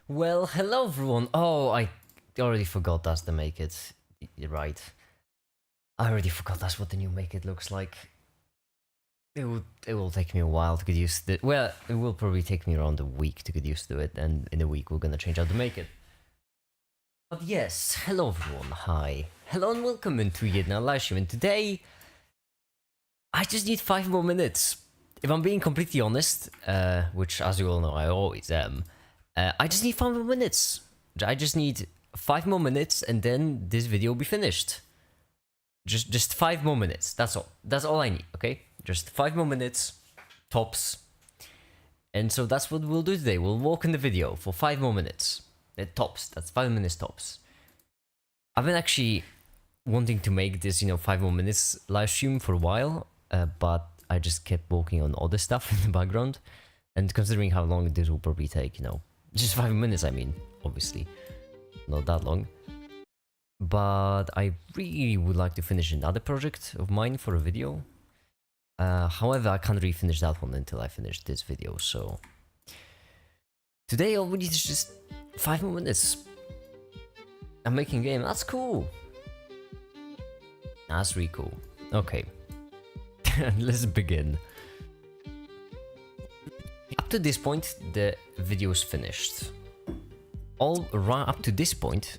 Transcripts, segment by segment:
Well, hello everyone. Oh, I already forgot that's the make it. You're right. I already forgot that's what the new make it looks like. It will take me a while to get used to it. Well, it will probably take me around a week to get used to it, and in a week we're gonna change how to make it. But yes, hello everyone. Hi, hello and welcome into yet another live stream. And today, I just need 5 more minutes. If I'm being completely honest, which as you all know I always am. I just need 5 more minutes. I just need 5 more minutes and then this video will be finished. Just 5 more minutes. That's all. That's all I need, okay? Just 5 more minutes, tops. And so that's what we'll do today. We'll walk in the video for 5 more minutes. Tops. That's 5 minutes tops. I've been actually wanting to make this, 5 more minutes live stream for a while, but I just kept working on other stuff in the background. And considering how long this will probably take, just 5 minutes, I mean, obviously, not that long. But I really would like to finish another project of mine for a video. However, I can't really finish that one until I finish this video, so... Today all we need is just 5 more minutes. I'm making a game, that's cool. That's really cool. Okay. Let's begin. Up to this point, the video is finished. Right up to this point,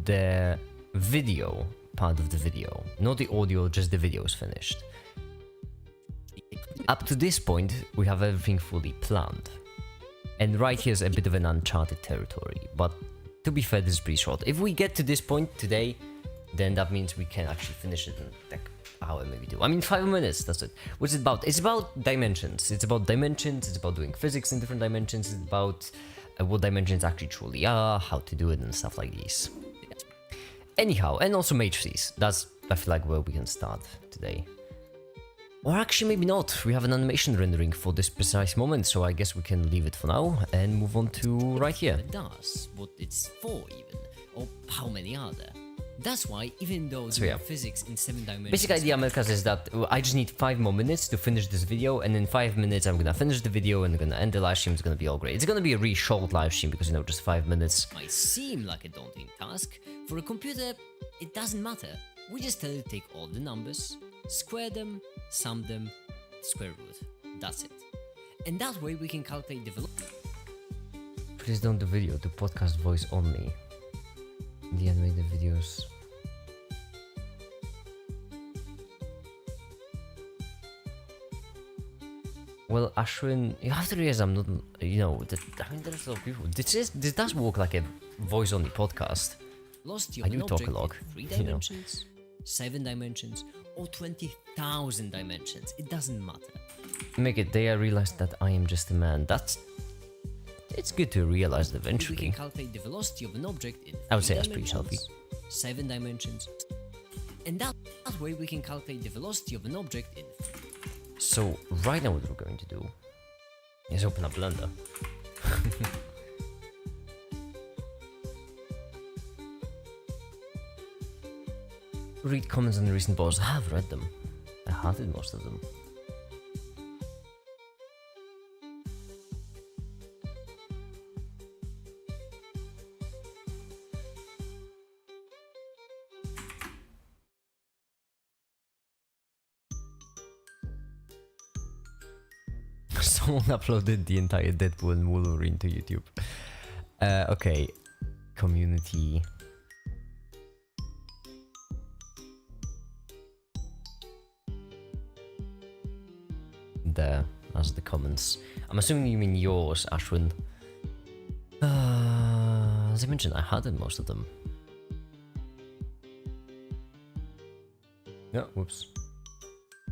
the video part of the video, not the audio, just the video is finished. Up to this point, we have everything fully planned. And right here is a bit of an uncharted territory, but to be fair, this is pretty short. If we get to this point today, then that means we can actually finish it in like hour maybe two. I mean 5 minutes, that's it. What's it about? It's about dimensions. It's about dimensions, it's about doing physics in different dimensions, it's about what dimensions actually truly are, how to do it and stuff like this. Anyhow, and also matrices. That's, I feel like, where we can start today. Or actually maybe not. We have an animation rendering for this precise moment, so I guess we can leave it for now and move on to right here. It does what it's for even, or how many are there. That's why, even though So there yeah. are physics in 7 dimensions... Basic idea, Melkas, is that I just need 5 more minutes to finish this video, and in 5 minutes I'm gonna finish the video and I'm gonna end the live stream. It's gonna be all great. It's gonna be a really short live stream because, just 5 minutes. might seem like a daunting task. For a computer, it doesn't matter. We just tell it to take all the numbers, square them, sum them, square root. That's it. And that way we can calculate the velocity. Please don't do video, do podcast voice only. The animated videos. Well, Ashwin, you have to realize I'm not, I mean, there's a lot of people. This does work like a voice-only podcast. Velocity I of do an talk a object lot, in 3 dimensions, 7 dimensions, or 20,000 dimensions. It doesn't matter. Make it, they realized that I am just a man. It's good to realize it We eventually. can calculate the velocity of an object in 3 I would say that's pretty dimensions, healthy. 7 dimensions. And that way we can calculate the velocity of an object in... So, right now what we're going to do is open up Blender. Read comments on the recent posts. I have read them. I hearted most of them. Someone uploaded the entire Deadpool and Wolverine to YouTube. Okay. Community. There, as the comments. I'm assuming you mean yours, Ashwin. As I mentioned, I had most of them. No, whoops.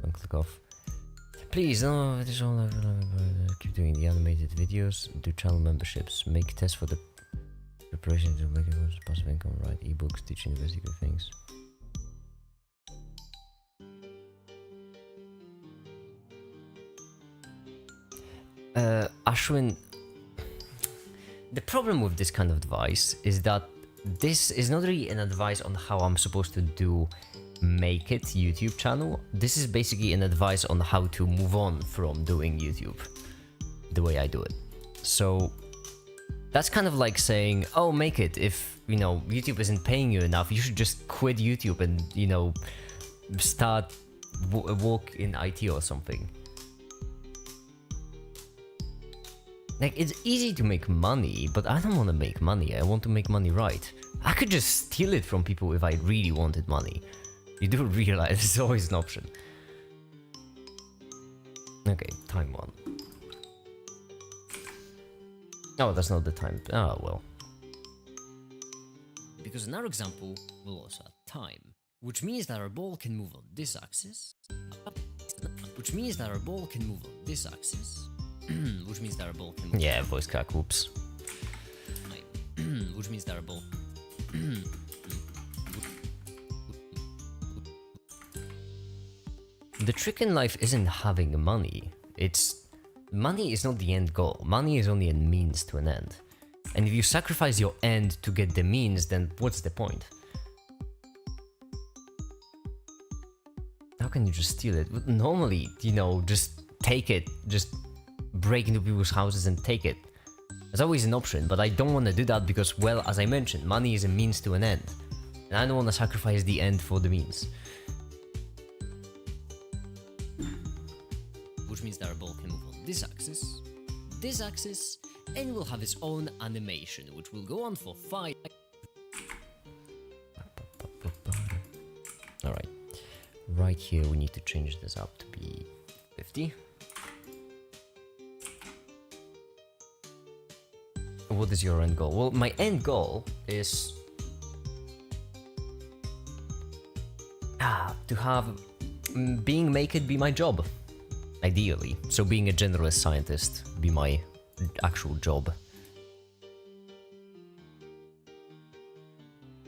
Don't click off. Please, no, it is all keep doing the animated videos, do channel memberships, make tests for the preparation to make it as passive income, write ebooks, teach investigative things. Ashwin, the problem with this kind of advice is that this is not really an advice on how I'm supposed to make it YouTube channel. This is basically an advice on how to move on from doing YouTube the way I do it. So That's kind of like saying, oh, make it. If, you know, YouTube isn't paying you enough, you should just quit YouTube and, you know, start work in IT or something. Like, it's easy to make money, but I don't want to make money. I want to make money right. I could just steal it from people if I really wanted money. You do realize it's always an option. Okay, time 1. Oh, that's not the time. Oh, well. Because another example will also have time, which means that our ball can move on this axis, which means that our ball can move on this axis, which means that our ball can move Yeah, voice crack, whoops. which means that our ball... The trick in life isn't having money. It's... Money is not the end goal. Money is only a means to an end. And if you sacrifice your end to get the means, then what's the point? How can you just steal it? Normally, you know, just take it. Just break into people's houses and take it. There's always an option, but I don't want to do that because, well, as I mentioned, money is a means to an end. And I don't want to sacrifice the end for the means. Which means that our ball can move on this axis, and will have its own animation, which will go on for 5... Alright. Right here we need to change this up to be 50. What is your end goal? Well, my end goal is... to have... being naked be my job. Ideally. So being a generalist scientist be my actual job.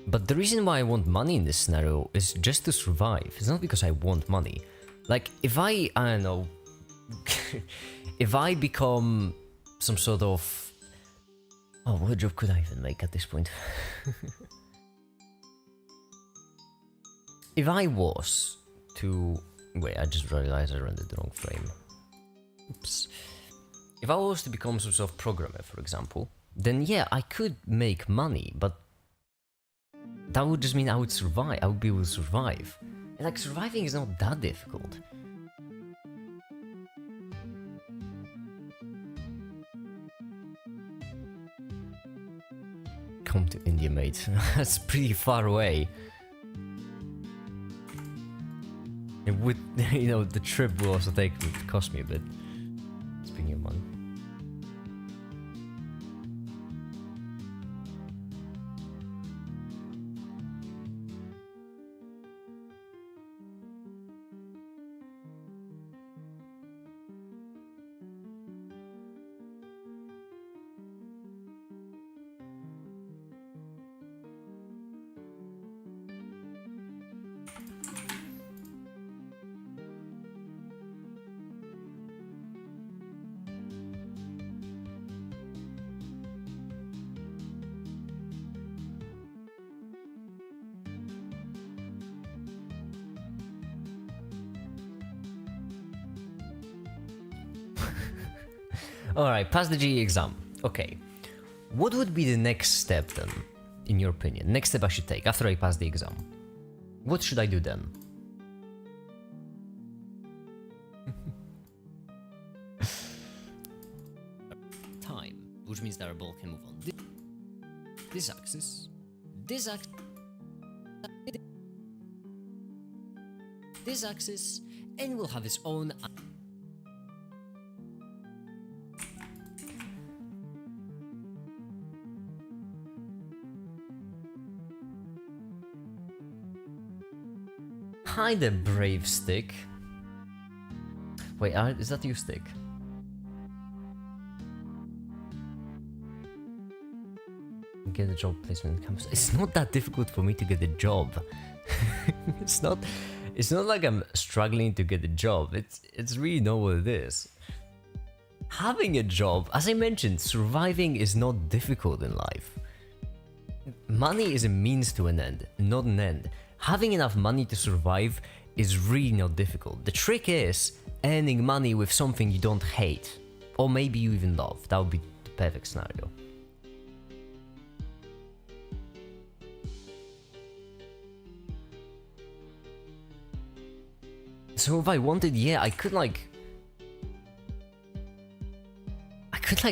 But the reason why I want money in this scenario is just to survive. It's not because I want money. Like, if I don't know... if I become some sort of... Oh, what job could I even make at this point? If I was to... Wait, I just realized I rendered the wrong frame. Oops. If I was to become some sort of programmer, for example, then yeah, I could make money, but that would just mean I would survive. I would be able to survive. And like, surviving is not that difficult. Come to India, mate. That's pretty far away. And with, you know, the trip will also cost me a bit. Speaking of money. Alright, pass the GE exam. Okay. What would be the next step then, in your opinion? Next step I should take after I pass the exam. What should I do then? Time, which means that our ball can move on this axis, this axis, and will have its own... Hi there, brave stick. Wait, is that you, stick? Get a job placement in campus. It's not that difficult for me to get a job. It's not like I'm struggling to get a job. It's really not what it is. Having a job, as I mentioned, surviving is not difficult in life. Money is a means to an end, not an end. Having enough money to survive is really not difficult. The trick is earning money with something you don't hate. Or maybe you even love. That would be the perfect scenario. So if I wanted, yeah, I could like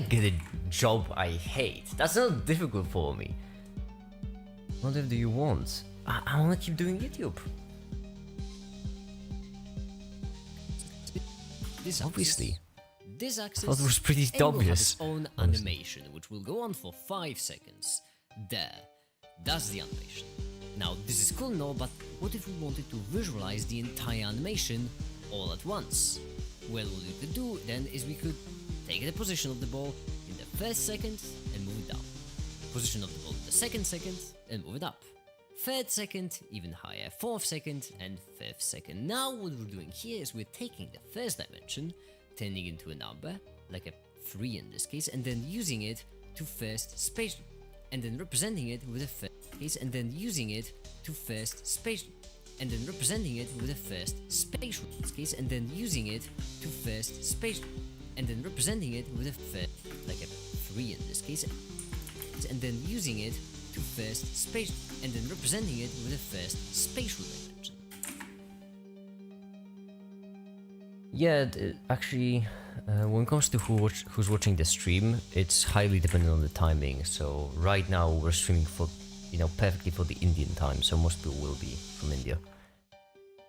get a job I hate. That's not difficult for me. Whatever do you want? I want to keep doing YouTube. This Obviously. Axis, this axis I thought it was pretty and will have obvious. its own animation, which will go on for 5 seconds. There. That's the animation. Now, this is cool and all, but what if we wanted to visualize the entire animation all at once? Well, what we could do then is we could take the position of the ball in the first second and move it down. Position of the ball in the second second and move it up. Third second, even higher. Fourth second and fifth second. Now what we're doing here is we're taking the first dimension, turning into a number, like a 3 in this case, and then using it to first space, and then representing it with a first case, and then using it to first space, and then representing it with a first spatial case, and then using it to first space, and then representing it with a first, like a 3 in this case, and then using it to first space, and then representing it with a first spatial dimension. Yeah, actually, when it comes to who's watching the stream, it's highly dependent on the timing. So right now we're streaming for, perfectly for the Indian time, so most people will be from India.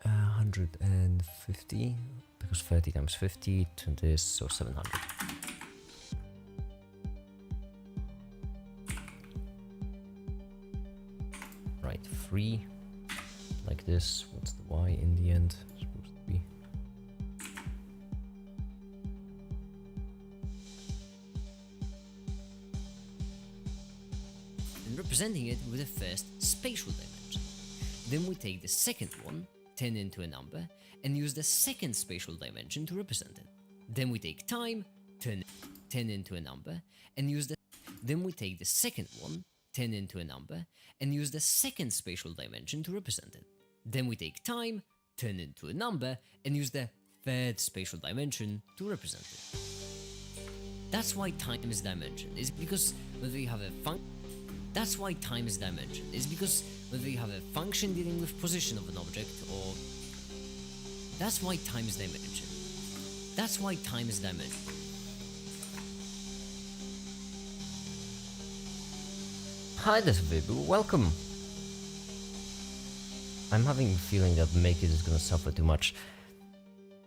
150, because 30 times 50 to this, so 700. Right, 3, like this. What's the y in the end supposed to be? And representing it with a first spatial dimension. Then we take the second one, turn into a number, and use the second spatial dimension to represent it. Then we take time, turn into a number, and use the. Then we take the second one, turn into a number, and use the second spatial dimension to represent it. Then we take time, turn into a number, and use the third spatial dimension to represent it. That's why time is dimension, is because whether you have a function. That's why time is dimension, is because whether you have a function dealing with position of an object or. That's why time is dimension. That's why time is dimension. Hi there, Vibu, welcome! I'm having a feeling that Make It is gonna suffer too much.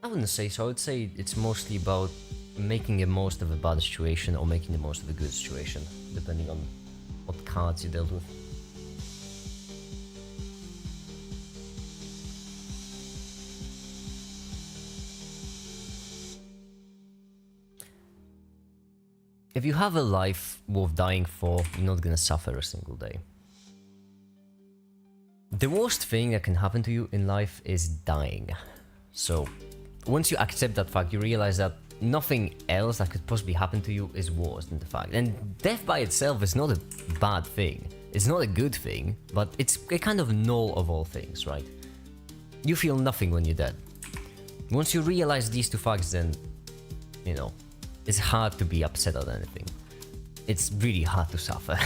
I wouldn't say so, I would say it's mostly about making the most of a bad situation or making the most of a good situation, depending on what cards you dealt with. If you have a life worth dying for, you're not gonna suffer a single day. The worst thing that can happen to you in life is dying. So, once you accept that fact, you realize that nothing else that could possibly happen to you is worse than the fact. And death by itself is not a bad thing. It's not a good thing, but it's a kind of null of all things, right? You feel nothing when you're dead. Once you realize these two facts, then, it's hard to be upset at anything. It's really hard to suffer.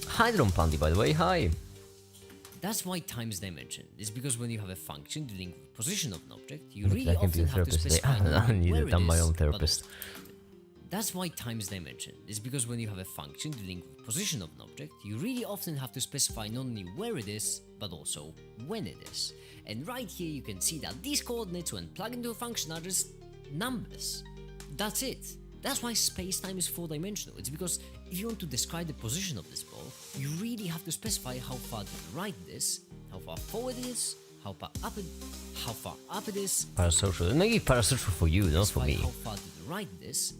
Hi Drompandi, by the way, hi! That's why time is dimension. It's because when you have a function dealing with the position of an object, you Look, really I can be often a have to therapist today. specify I need where to it dump my is, own but therapist. that's why time is dimension. It's because when you have a function dealing with the position of an object, you really often have to specify not only where it is, but also when it is. And right here you can see that these coordinates when plugged into a function are just numbers. That's it. That's why space-time is 4-dimensional. It's because if you want to describe the position of this ball, you really have to specify how far to the right it is, how far forward it is, how far up it is. Parasocial. Maybe parasocial for you, not for me. How far to the right it is,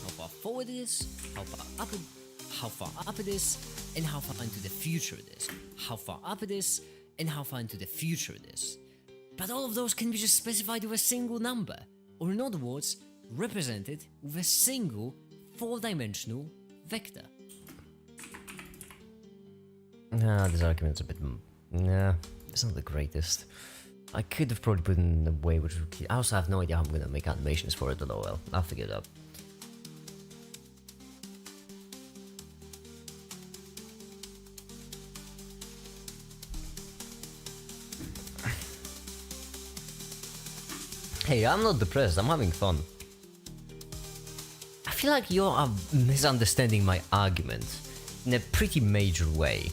how far forward it is, how far up it is, and how far into the future it is. How far up it is, and how far into the future it is. But all of those can be just specified with a single number, or in other words, represented with a single 4-dimensional vector. Nah, this argument's a bit... Nah, it's not the greatest. I could have probably put it in a way which would keep... I also have no idea how I'm gonna make animations for it, but oh well, I'll figure it out. Hey, I'm not depressed, I'm having fun. I feel like you are misunderstanding my argument in a pretty major way.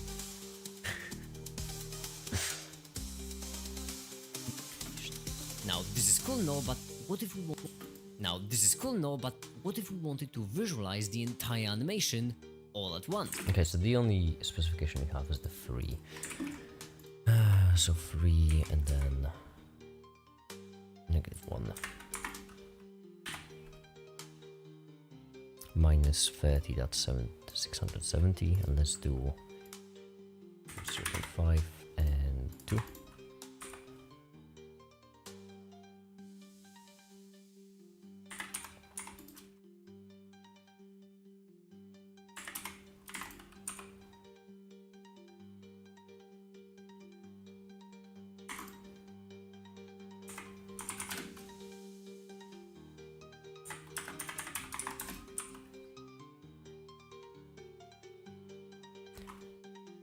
Now this is cool, no, but what if we want... Now this is cool, no, but what if we wanted to visualize the entire animation all at once? Okay, so the only specification we have is the 3. So 3 and then -1. Minus 30, that's 670, and let's do 0.5 and 2.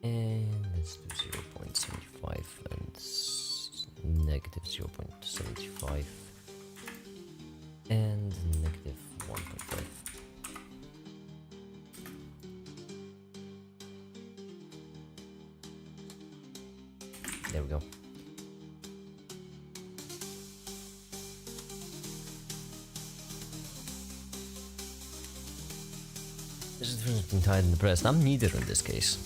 And let's do 0.75 and -0.75 and -1.5. There we go. There's a difference between tired and depressed. I'm neither in this case.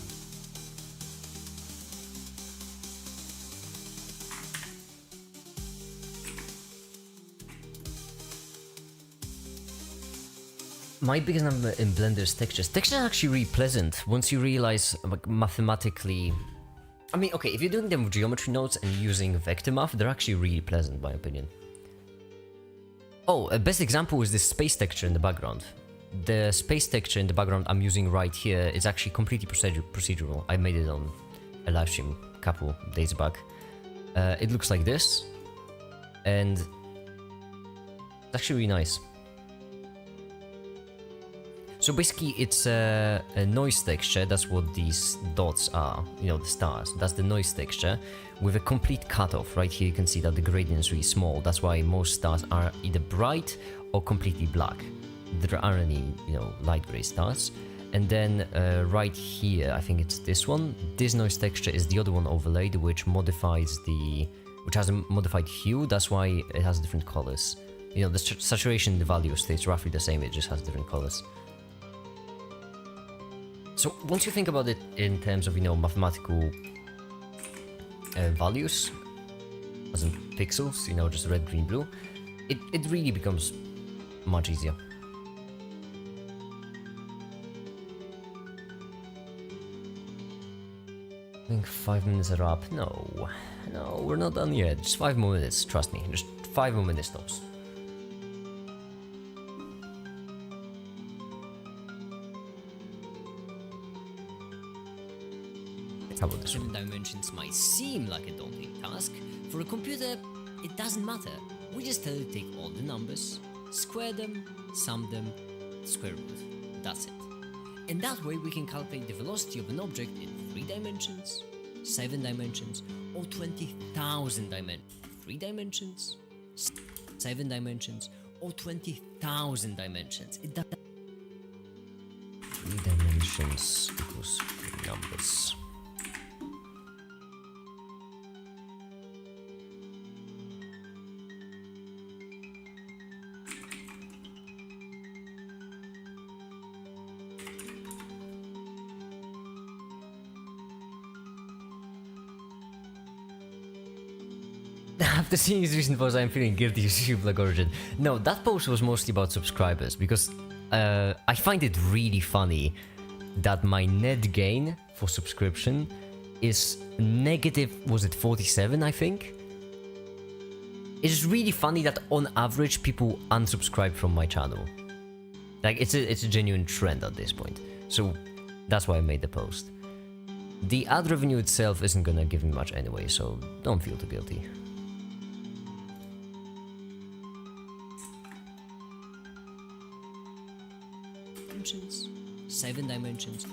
My biggest number in Blender's textures. Textures are actually really pleasant once you realize, like, mathematically. I mean, okay, if you're doing them with geometry nodes and using vector math, they're actually really pleasant, in my opinion. Oh, a best example is this space texture in the background. The space texture in the background I'm using right here is actually completely procedural. I made it on a live stream a couple days back. It looks like this, and it's actually really nice. So basically it's a noise texture, that's what these dots are, you know, the stars. That's the noise texture with a complete cutoff. Right here you can see that the gradient is really small. That's why most stars are either bright or completely black. There aren't any, you know, light gray stars. And then right here, I think it's this one. This noise texture is the other one overlaid, which has a modified hue. That's why it has different colors. You know, the saturation, the value stays roughly the same, it just has different colors. So once you think about it in terms of, you know, mathematical values, as in pixels, you know, just red, green, blue, it really becomes much easier. I think 5 minutes are up. No, we're not done yet. Just 5 more minutes, trust me. Just 5 more minutes tops. How about this one? 7 dimensions might seem like a daunting task. For a computer, it doesn't matter. We just tell it to take all the numbers, square them, sum them, square root. That's it. And that way we can calculate the velocity of an object in 3 dimensions, 7 dimensions, or 20,000 dimensions. 3 dimensions, 7 dimensions, or 20,000 dimensions. It does 3 dimensions equals 3 numbers. After seeing his recent post, I'm feeling guilty to YouTube Black Origin. No, that post was mostly about subscribers, because I find it really funny that my net gain for subscription is negative, was it 47, I think? It's really funny that on average people unsubscribe from my channel. Like, it's a genuine trend at this point. So that's why I made the post. The ad revenue itself isn't gonna give me much anyway, so don't feel too guilty. dimensions, 7 dimensions.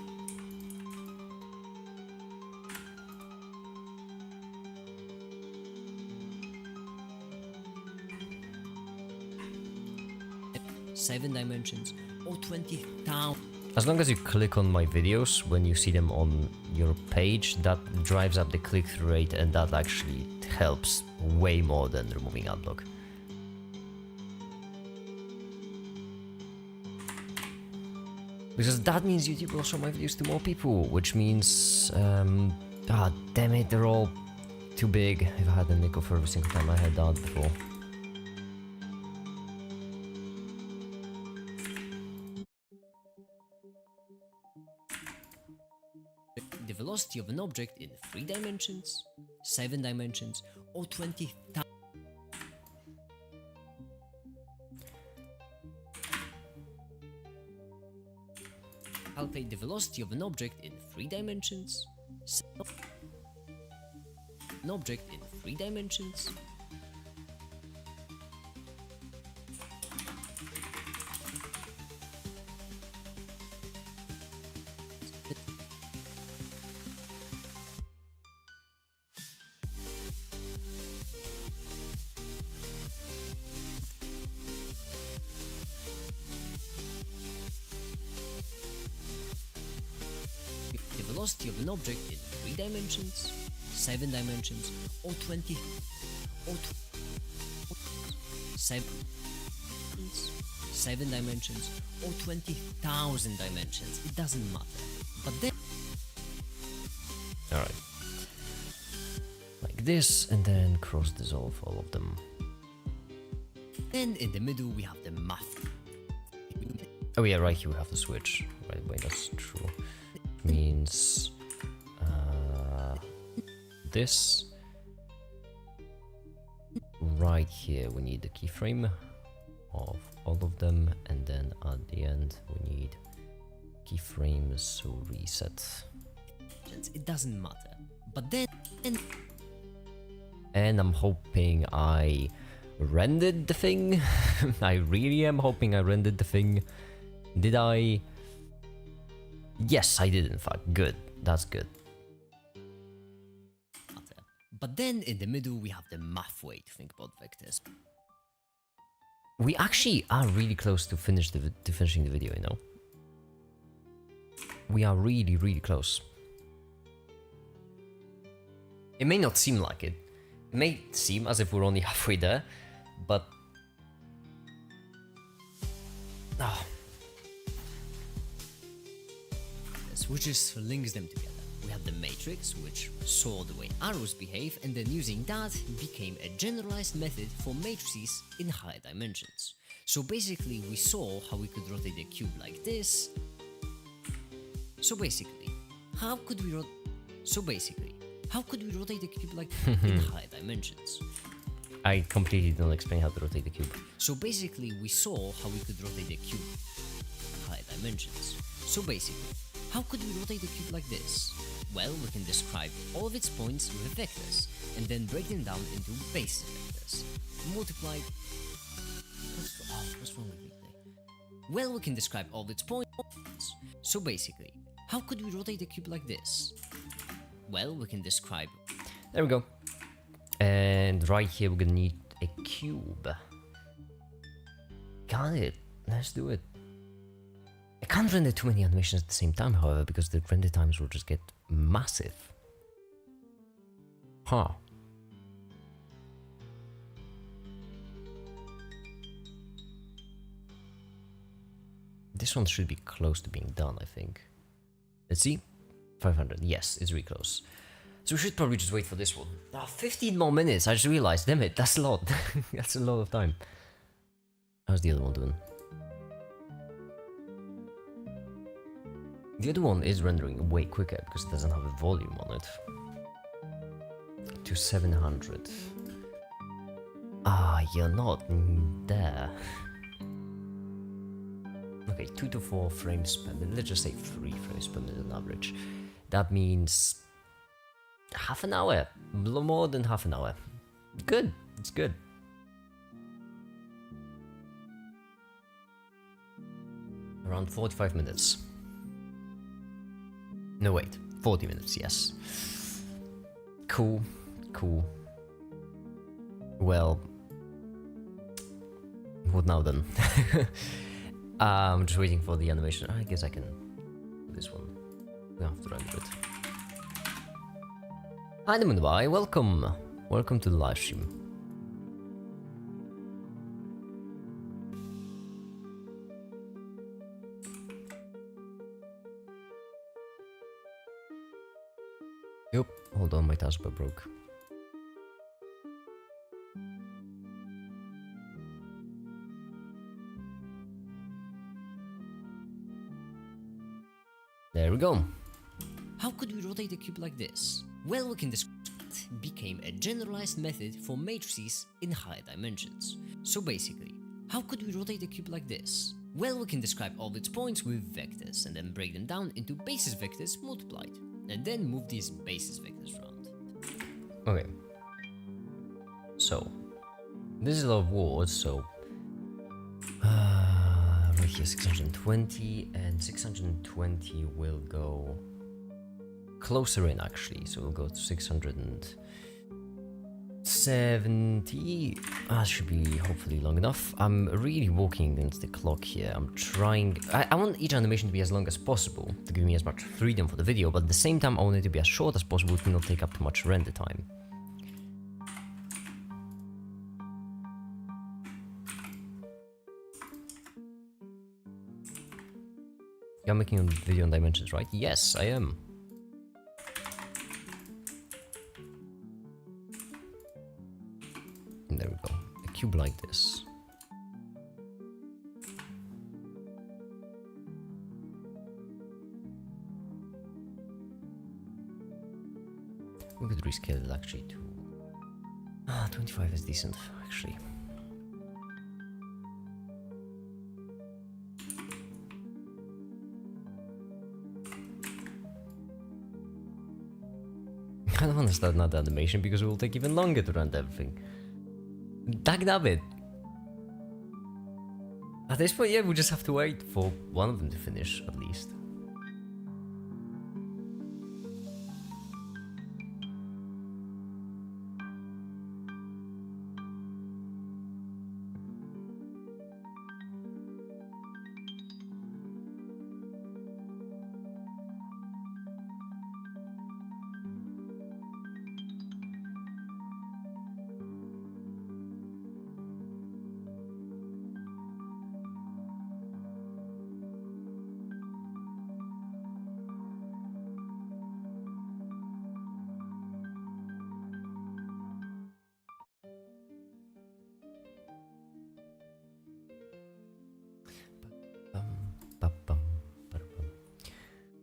7 dimensions, or 20,000. As long as you click on my videos when you see them on your page, that drives up the click-through rate, and that actually helps way more than removing adblock. Because that means YouTube will show my videos to more people, which means, ah, damn it, they're all too big. If I had a nickel for every single time I had that before. The velocity of an object in 3 dimensions, 7 dimensions, or 20,000. Calculate the velocity of an object in 3 dimensions, an object in 3 dimensions, the velocity of an object in 3 dimensions, 7 dimensions, or 20, or 7 dimensions, or 20,000 dimensions. It doesn't matter. But then, Alright. Like this, and then cross dissolve all of them. then in the middle we have the math. Oh yeah, right here we have the switch. Right, wait, that's true. Means this. Right here we need the keyframe of all of them, and then at the end we need keyframes to reset. It doesn't matter. But then, And I'm hoping I rendered the thing. I really am hoping I rendered the thing. Did I? Yes, I did in fact. Good. That's good. But then in the middle we have the math way to think about vectors. We actually are really close to finishing the video, you know? We are really, really close. It may not seem like it. It may seem as if we're only halfway there, but... Oh. Which just links them together. We have the matrix, which saw the way arrows behave, and then using that became a generalized method for matrices in higher dimensions. So basically we saw how we could rotate the cube like this. So basically, how could we rotate the cube like in higher dimensions? I completely don't explain how to rotate the cube. So basically we saw how we could rotate the cube in higher dimensions. So basically, how could we rotate the cube like this? Well, we can describe all of its points with vectors, and then break them down into basis vectors. Multiply... What's wrong with me today? Well, we can describe all of its points. So basically, how could we rotate the cube like this? Well, we can describe... There we go. And right here we're gonna need a cube. Got it. Let's do it. I can't render too many animations at the same time, however, because the render times will just get massive. Huh. This one should be close to being done, I think. Let's see. 500. Yes, it's really close. So we should probably just wait for this one. 15 more minutes. I just realized. Damn it, that's a lot. That's a lot of time. How's the other one doing? The other one is rendering way quicker because it doesn't have a volume on it. To 700. Ah, you're not there. Okay, 2 to 4 frames per minute. Let's just say 3 frames per minute on average. That means half an hour. More than half an hour. Good. It's good. Around 45 minutes. No, wait. 40 minutes, yes. Cool. Cool. Well, what now then? I'm just waiting for the animation. I guess I can do this one. We don't have to render it. Hi Demonby, welcome! Welcome to the live stream. Yup, hold on, my taskbar broke. There we go. How could we rotate a cube like this? Well, we can describe it became a generalized method for matrices in higher dimensions. So basically, how could we rotate a cube like this? Well, we can describe all its points with vectors and then break them down into basis vectors multiplied, and then move these basis vectors around. Okay. So, this is a lot of words, so... right here, 620, and 620 will go closer in actually, so we'll go to 670. That should be hopefully long enough. I'm really walking against the clock here. I'm trying... I want each animation to be as long as possible, to give me as much freedom for the video, but at the same time I want it to be as short as possible to not take up too much render time. You're making a video on dimensions, right? Yes, I am. And there we go. A cube like this. We could rescale it actually to... 25 is decent, actually. I don't want to start another animation because it will take even longer to render everything. Dagnabbit! At this point, yeah, we just have to wait for one of them to finish, at least.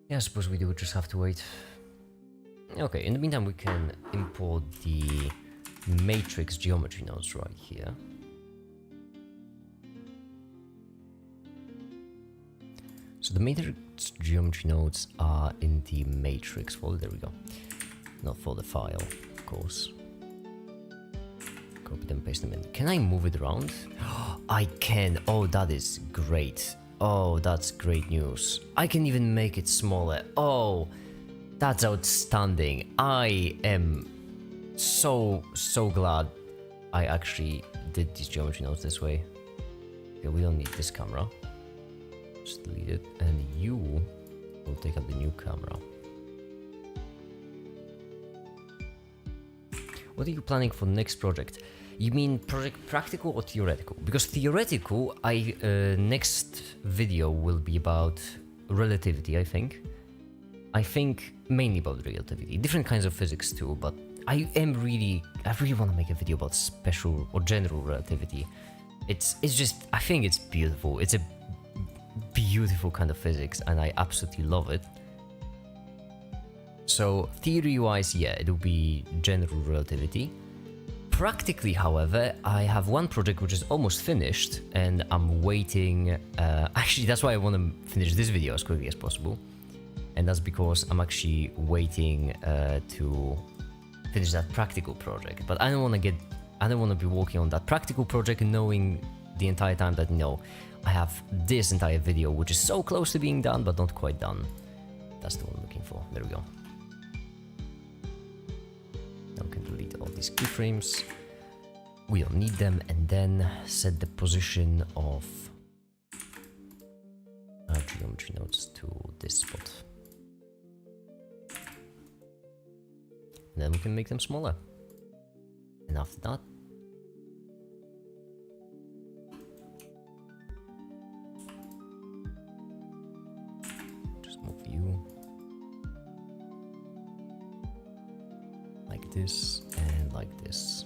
Yeah, I suppose we do just have to wait. Okay, in the meantime we can import the matrix geometry nodes right here. So the matrix geometry nodes are in the matrix folder, there we go. Not for the file, of course. Copy them, paste them in. Can I move it around? I can! Oh, that is great. Oh, that's great news. I can even make it smaller. Oh, that's outstanding. I am so glad I actually did these geometry nodes this way. Okay, we don't need this camera. Just delete it. And you will take up the new camera. What are you planning for the next project? You mean project practical or theoretical? Because theoretical, next video will be about relativity, I think. I think mainly about relativity, different kinds of physics too, but I really want to make a video about special or general relativity. It's just, I think it's beautiful. It's a beautiful kind of physics and I absolutely love it. So theory-wise, yeah, it will be general relativity. Practically, however, I have one project which is almost finished and I'm waiting, actually that's why I want to finish this video as quickly as possible. And that's because I'm actually waiting to finish that practical project. But I don't want to be working on that practical project knowing the entire time that, you know, I have this entire video which is so close to being done but not quite done. That's the one I'm looking for. There we go. Now we can delete all these keyframes. We don't need them, and then set the position of our geometry nodes to this spot. And then we can make them smaller. And after that, just move you like this and like this.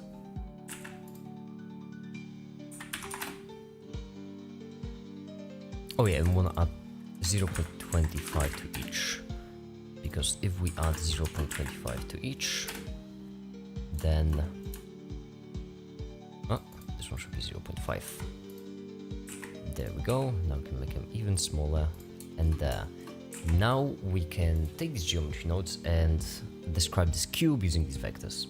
Oh yeah, and we want to add 0.25 to each, because if we add 0.25 to each, then this one should be 0.5. There we go. Now we can make them even smaller, and there. Now we can take these geometry nodes and describe this cube using these vectors.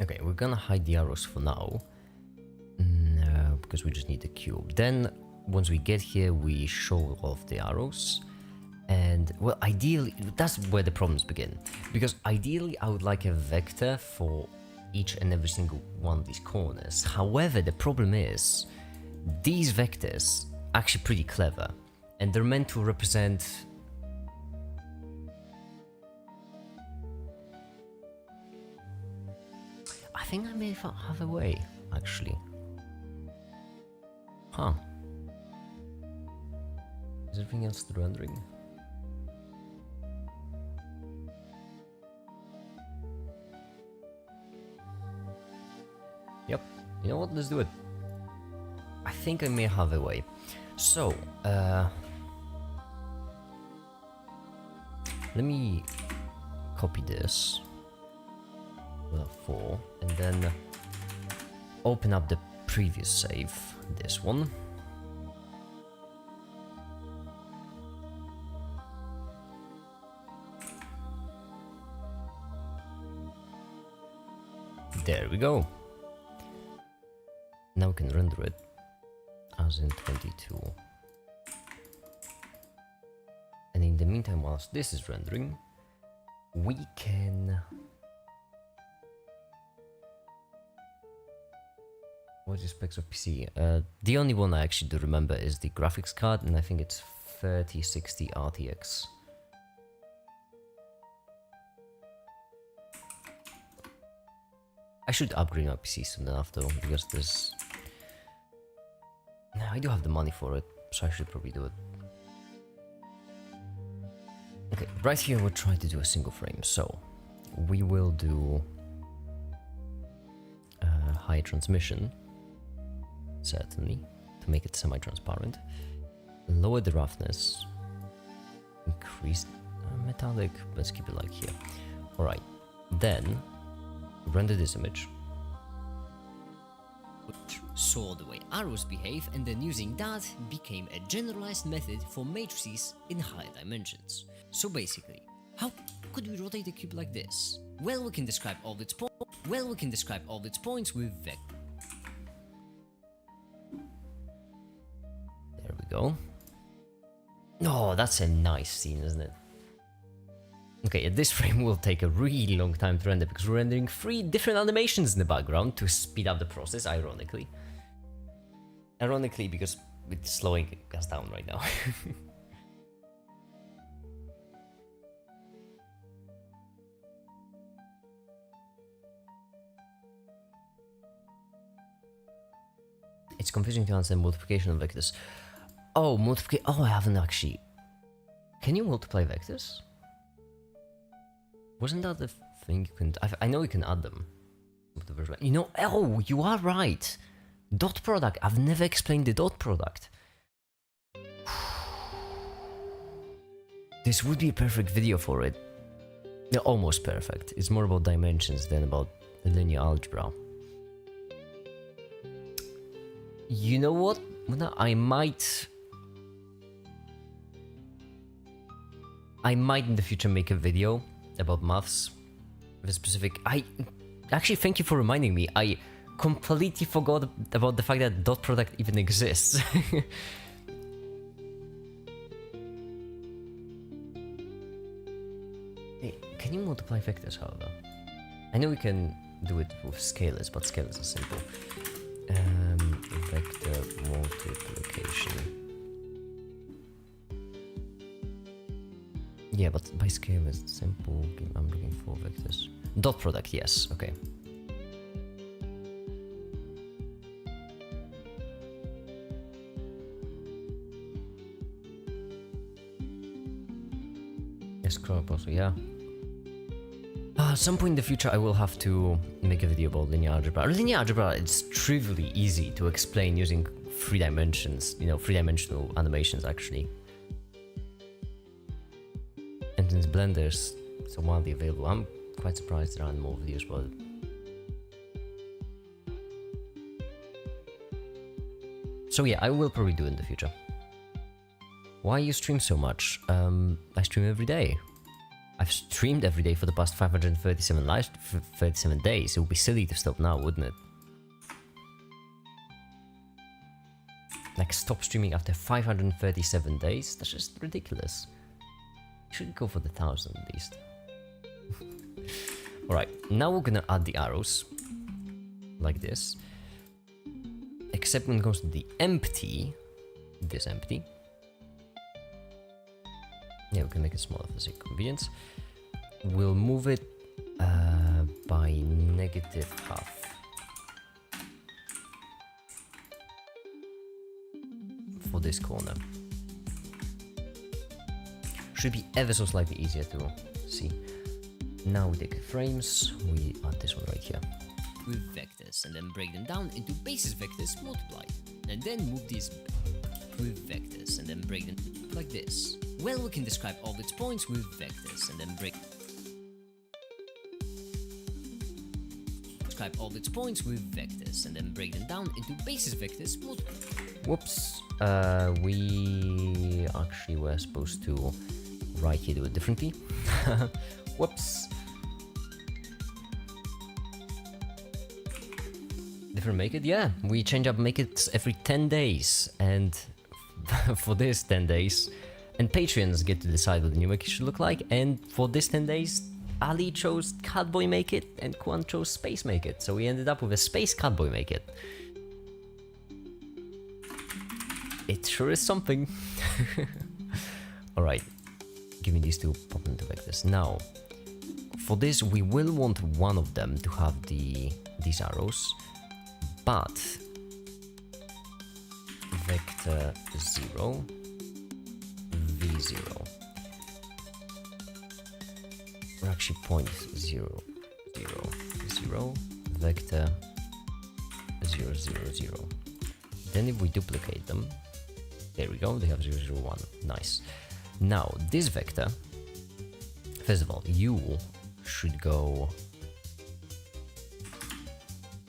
Okay, we're gonna hide the arrows for now, because we just need the cube. Then, once we get here, we show off the arrows. And, well, ideally, that's where the problems begin. Because ideally, I would like a vector for each and every single one of these corners. However, the problem is, these vectors are actually pretty clever. And they're meant to represent... I think I may have a way, actually. Huh. Is everything else still rendering? Yep. You know what? Let's do it. I think I may have a way. So, let me copy this. 4, and then open up the previous save, this one. There we go. Now we can render it as in 22. And in the meantime, whilst this is rendering, we can... What's the specs of PC? The only one I actually do remember is the graphics card, and I think it's 3060 RTX. I should upgrade my PC soon enough though, because there's... I do have the money for it, so I should probably do it. Okay, right here we're trying to do a single frame, so we will do high transmission. Certainly, to make it semi-transparent. Lower the roughness. Increase metallic. Let's keep it like here. Alright, then render this image. Saw the way arrows behave, and then using that became a generalized method for matrices in high dimensions. So basically, how could we rotate the cube like this? Well, we can describe all its points with vectors. There we go. Oh, that's a nice scene, isn't it? Okay, this frame will take a really long time to render because we're rendering 3 different animations in the background to speed up the process, ironically. Ironically, because it's slowing us down right now. It's confusing to understand multiplication of vectors. Oh, multiply. Oh, I haven't actually. Can you multiply vectors? Wasn't that the thing you can... I know you can add them. You know, oh, you are right. Dot product. I've never explained the dot product. This would be a perfect video for it. Yeah, almost perfect. It's more about dimensions than about linear algebra. You know what? Well, I might in the future make a video about maths with a specific. I actually thank you for reminding me. I completely forgot about the fact that dot product even exists. Hey, can you multiply vectors, however? I know we can do it with scalars, but scalars are simple. Vector multiplication. Yeah, but by scalars, it's simple. I'm looking for vectors. Dot product, yes, okay. Checkup also, yeah. At some point in the future, I will have to make a video about linear algebra. Linear algebra, it's trivially easy to explain using 3 dimensions, you know, 3-dimensional animations actually. And since Blender's so widely available, I'm quite surprised there aren't more videos about it. So yeah, I will probably do it in the future. Why you stream so much? I stream every day. I've streamed every day for the past 537 days. It would be silly to stop now, wouldn't it? Like, stop streaming after 537 days? That's just ridiculous. You should go for the 1,000 at least. Alright, now we're gonna add the arrows. Like this. Except when it comes to the empty. This empty. Yeah, we can make it smaller for the sake of convenience. We'll move it by -½ for this corner. Should be ever so slightly easier to see. Now we take frames, we add this one right here. With vectors and then break them down into basis vectors multiplied. And then move these with vectors and then break them like this. Well, we can describe all its points with vectors and then break them down into basis vectors multiplied. Whoops, we actually were supposed to right here do it differently. Whoops. Different make it? Yeah, we change up make it every 10 days, and for this 10 days, and Patreons get to decide what the new make it should look like, and for this 10 days, Ali chose Catboy Make It, and Kwan chose Space Make It, so we ended up with a Space Catboy Make It. It sure is something. Alright, give me these two pop into vectors. Now, for this we will want one of them to have these arrows, but vector 0, v0, or actually point 0, 0, 0, vector 0, 0, 0. Then if we duplicate them, there we go, they have 0, 0, 1, nice. Now, this vector, first of all, you should go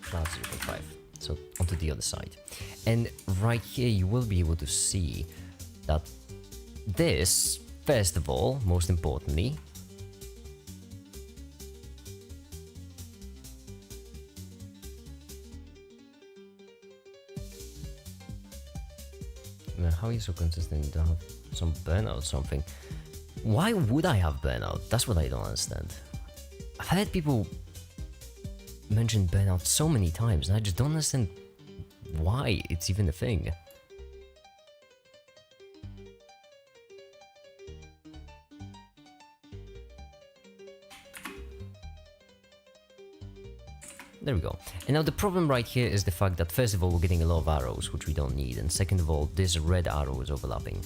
plus 0.5, so onto the other side. And right here you will be able to see that this, first of all, most importantly, how are you so consistent? You don't have some burnout or something. Why would I have burnout? That's what I don't understand. I've had people mention burnout so many times, and I just don't understand why it's even a thing. There we go. And now the problem right here is the fact that first of all we're getting a lot of arrows, which we don't need, and second of all this red arrow is overlapping.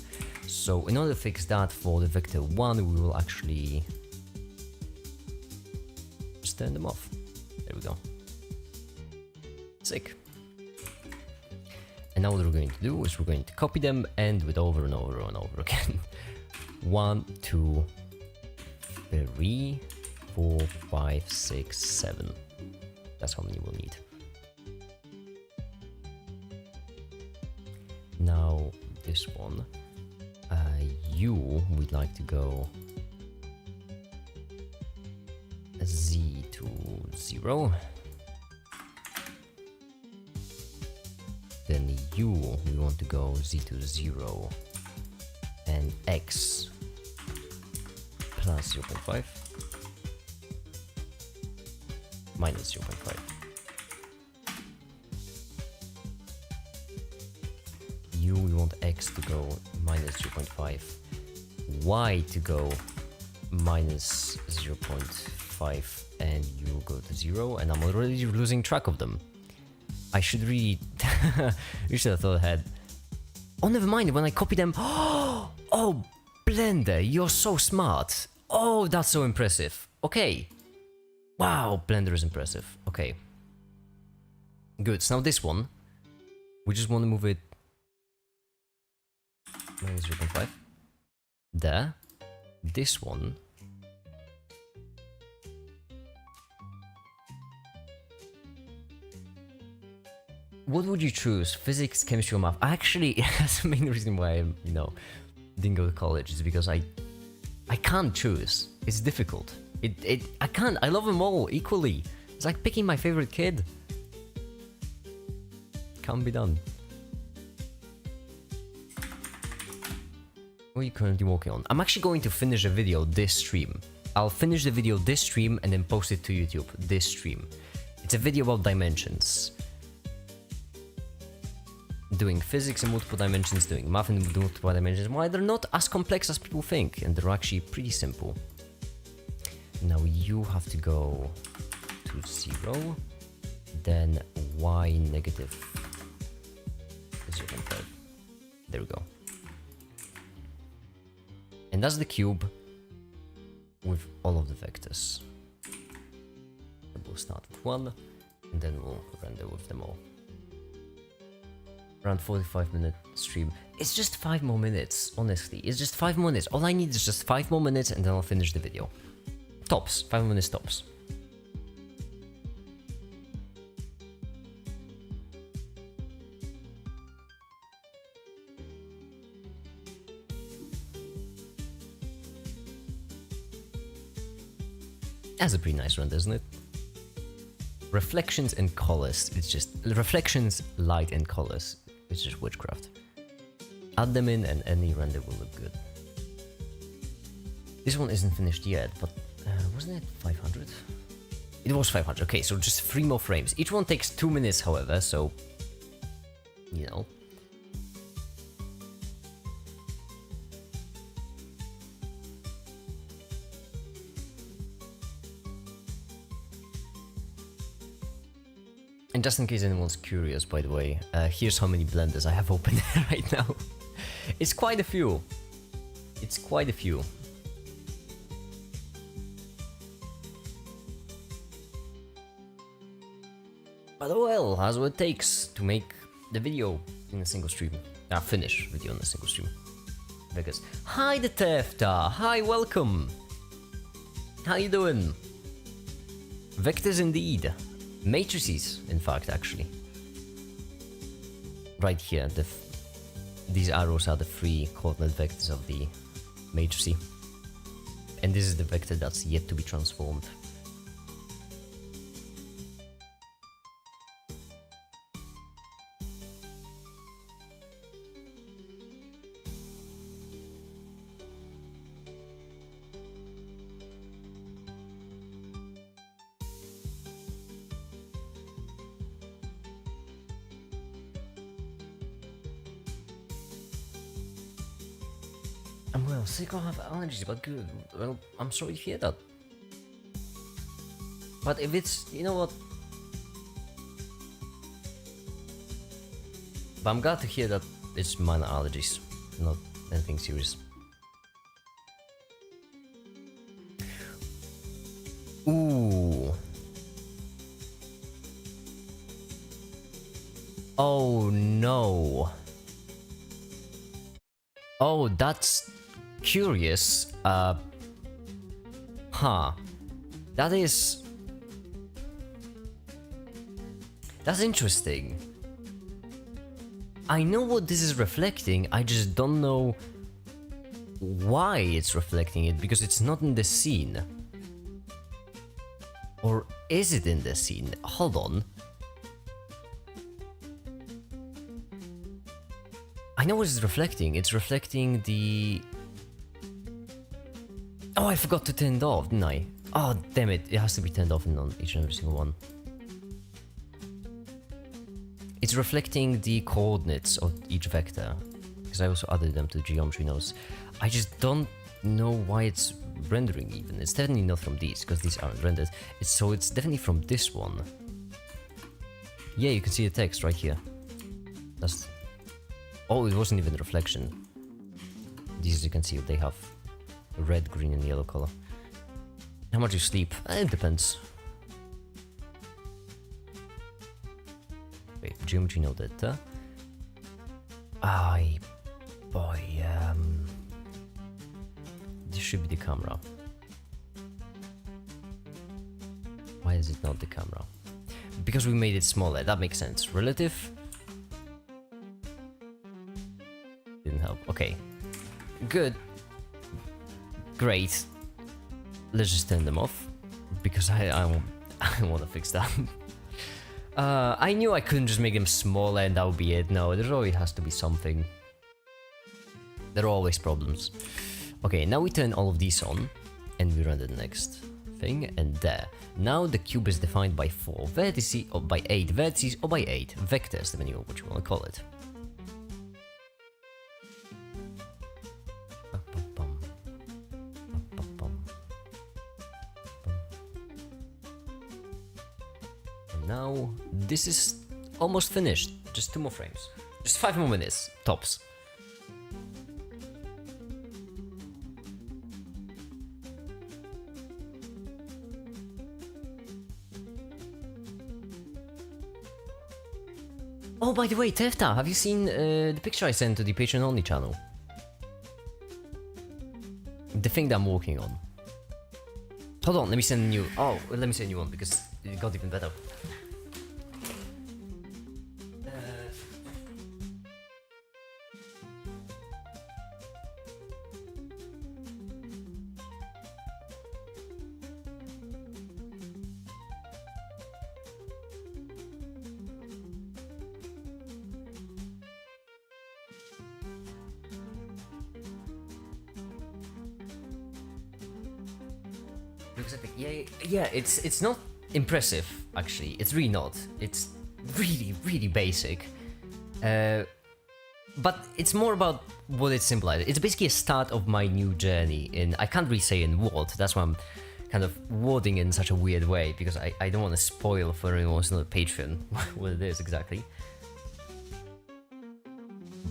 So in order to fix that, for the vector 1 we will actually just turn them off. There we go. Sick. And now what we're going to do is we're going to copy them and do it over and over and over again. 1, 2, 3, 4, 5, 6, 7. That's how many we'll need. Now this one, we'd like to go z to 0. Then we want to go z to 0 and x plus 0.5 minus 0.5. We want x to go minus 0.5, y to go minus 0.5, and u go to 0, and I'm already losing track of them. I should really... you should have thought ahead. Oh, never mind, when I copy them... Oh, Blender, you're so smart. Oh, that's so impressive. Okay. Wow, Blender is impressive. Okay. Good, so now this one, we just want to move it minus 0.5. There. This one. What would you choose? Physics, chemistry, or math? Actually, that's the main reason why I, didn't go to college. Is because I can't choose. It's difficult. I can't. I love them all equally. It's like picking my favorite kid. Can't be done. What are you currently working on? I'm actually going to finish a video this stream. I'll finish the video this stream and then post it to YouTube this stream. It's a video about dimensions. Doing physics in multiple dimensions, doing math in multiple dimensions. Why they're not as complex as people think, and they're actually pretty simple. Now you have to go to 0, then y negative 0.5. There we go. And that's the cube with all of the vectors. We'll start with 1, and then we'll render with them all. Around 45-minute stream. It's just 5 more minutes, honestly. It's just 5 more minutes. All I need is just 5 more minutes, and then I'll finish the video. Tops. 5 minutes tops. That's a pretty nice render, isn't it? Reflections and colors. It's just reflections, light, and colors. It's just witchcraft. Add them in, and any render will look good. This one isn't finished yet, but wasn't it 500? It was 500. Okay, so just 3 more frames. Each one takes 2 minutes, however, so you know. And just in case anyone's curious, by the way, here's how many blenders I have open right now. It's quite a few. It's quite a few. But well, that's what it takes to make the video in a single stream. Finish video in a single stream. Because hi, the Tefta. Hi, welcome. How you doing? Vectors indeed. Matrices, in fact, actually. Right here, these arrows are the 3 coordinate vectors of the matrix. And this is the vector that's yet to be transformed. I'm well, sick, I have allergies, but good. Well, I'm sorry to hear that. But if it's, you know what? But I'm glad to hear that it's minor allergies, not anything serious. Ooh. Oh no. Oh, that's curious. That is... That's interesting. I know what this is reflecting, I just don't know why it's reflecting it, because it's not in the scene. Or is it in the scene? Hold on. I know what it's reflecting. It's reflecting the... Oh, I forgot to turn it off, didn't I? Oh, damn it. It has to be turned off on each and every single one. It's reflecting the coordinates of each vector, because I also added them to the geometry nodes. I just don't know why it's rendering even. It's definitely not from these, because these aren't rendered. So it's definitely from this one. Yeah, you can see the text right here. That's... Oh, it wasn't even a reflection. These, as you can see, they have red, green, and yellow color. How much you sleep? It depends. Wait, geometry node data. Boy, this should be the camera. Why is it not the camera? Because we made it smaller, that makes sense. Relative? Didn't help. Okay. Good. Great. Let's just turn them off. Because I want to fix that. I knew I couldn't just make them smaller and that would be it. No, there always has to be something. There are always problems. Okay, now we turn all of these on. And we run the next thing. And there. Now the cube is defined by 4 vertices, or by 8 vertices, or by 8 vectors, depending on what you want to call it. Now, this is almost finished. Just 2 more frames. Just 5 more minutes, tops. Oh, by the way, Tefta, have you seen the picture I sent to the Patreon only channel? The thing that I'm working on. Hold on, let me send a new... Oh, let me send a new one because it got even better. Yeah, it's not impressive, actually. It's really not. It's really basic. But it's more about what it symbolizes. It's basically a start of my new journey in... I can't really say in what, that's why I'm kind of wording in such a weird way, because I don't want to spoil for anyone who's not a Patreon what it is exactly.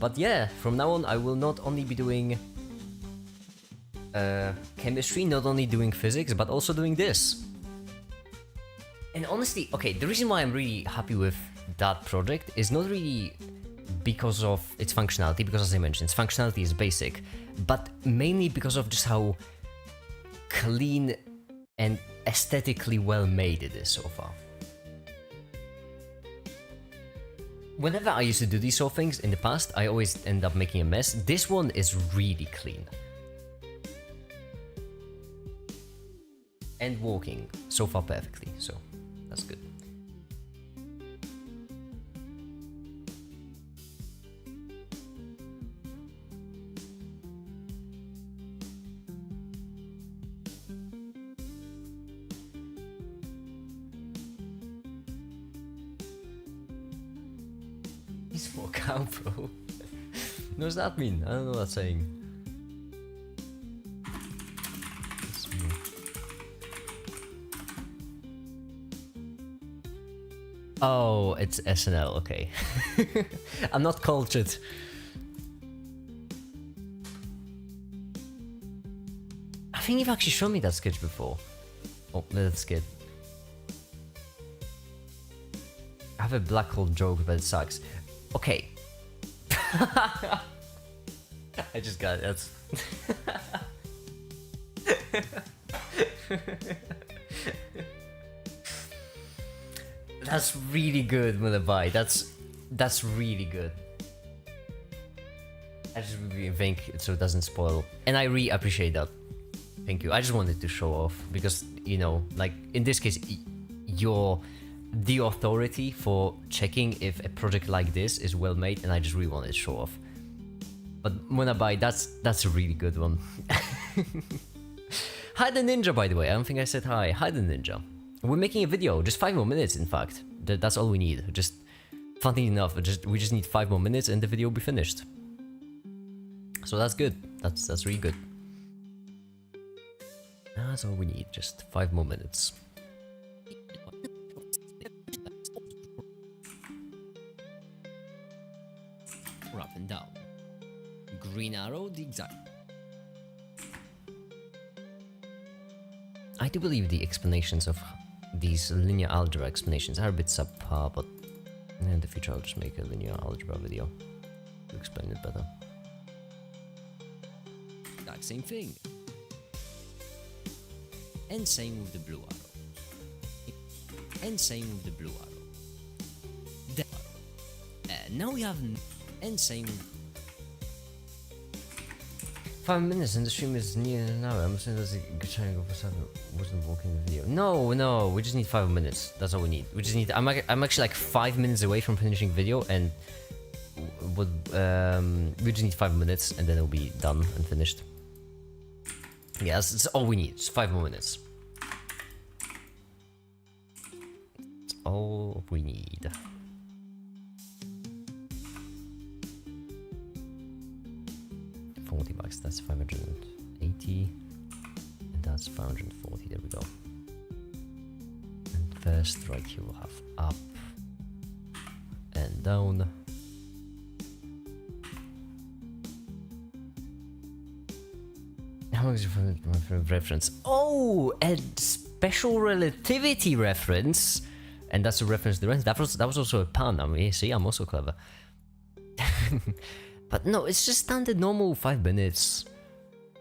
But yeah, from now on I will not only be doing... chemistry, not only doing physics, but also doing this. And honestly, okay, the reason why I'm really happy with that project is not really because of its functionality, because as I mentioned, its functionality is basic, but mainly because of just how clean and aesthetically well made it is so far. Whenever I used to do these sort of things in the past, I always end up making a mess. This one is really clean. And working so far perfectly, so that's good. He's for cow, bro. What does that mean? I don't know what that's saying. Oh, it's SNL, okay. I'm not cultured. I think you've actually shown me that sketch before. Oh, that's good. I have a black hole joke, but it sucks. Okay. I just got it, that's... That's really good, Mulabai. That's really good. I just think so it doesn't spoil, and I really appreciate that. Thank you. I just wanted to show off because, you know, like in this case, you're the authority for checking if a project like this is well made, and I just really wanted to show off. But Munabai, that's a really good one. Hi the Ninja, by the way. I don't think I said hi. Hi the Ninja. We're making a video, just 5 more minutes, in fact. That's all we need. Just funny enough, we just need 5 more minutes and the video will be finished. So that's good. That's really good. That's all we need. Just 5 more minutes. Up and down. Green arrow, the exact. I do believe the explanations of these linear algebra explanations are a bit subpar, but in the future I'll just make a linear algebra video to explain it better. Exact same thing. And same with the blue arrow. And same with the blue arrow. The arrow. Now we have and same. 5 minutes and the stream is near an hour. I'm saying that's a good trying to go for 7. Wasn't walking the video. No, we just need 5 minutes. That's all we need. We just need. I'm actually like 5 minutes away from finishing video, and we just need 5 minutes, and then it'll be done and finished. Yeah, that's all we need. Just 5 more minutes. That's all we need. $40, that's 580, and that's 540, there we go. And first, right here we'll have up and down. How much is my favorite reference? Oh, a special relativity reference, and that's a reference to the rest. That was also a pun. I mean, see, I'm also clever. But no, it's just standard normal 5 minutes.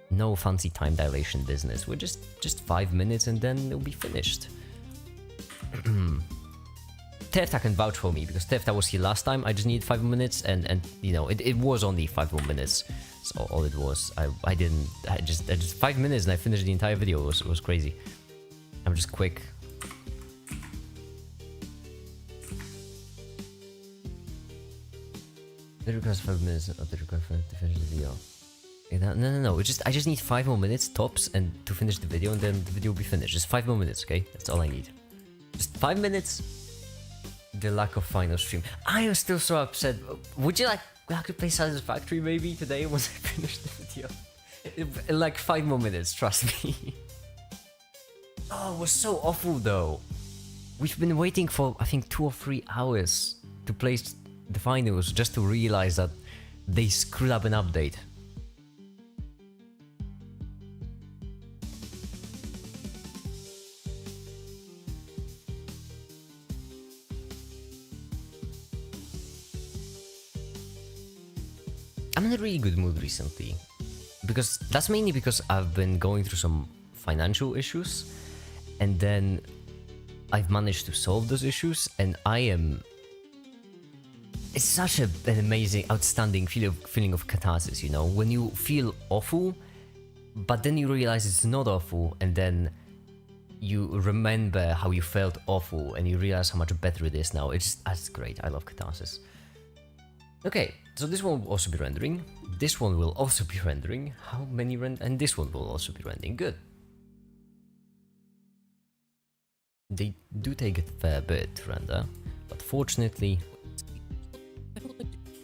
No fancy time dilation business. We're just 5 minutes and then it'll be finished. Tefta can vouch for me because Tefta was here last time. I just needed 5 minutes and you know, it was only 5 more minutes. So all it was. I just 5 minutes and I finished the entire video. It was crazy. I'm just quick. It requires 5 minutes of the requirement to finish the video. No. I just need 5 more minutes tops and to finish the video, and then the video will be finished. Just 5 more minutes, okay? That's all I need. Just 5 minutes. The lack of final stream. I am still so upset. Would you like to play Satisfactory maybe today once I finish the video? In like 5 more minutes, trust me. Oh, it was so awful though. We've been waiting for I think 2 or 3 hours to play the finals just to realize that they screwed up an update. I'm in a really good mood recently, because that's mainly because I've been going through some financial issues, and then I've managed to solve those issues, and it's such an amazing, outstanding feeling of catharsis, you know? When you feel awful, but then you realize it's not awful, and then you remember how you felt awful, and you realize how much better it is now. That's great. I love catharsis. Okay, so this one will also be rendering. This one will also be rendering. How many and this one will also be rendering. Good. They do take a fair bit to render, but fortunately...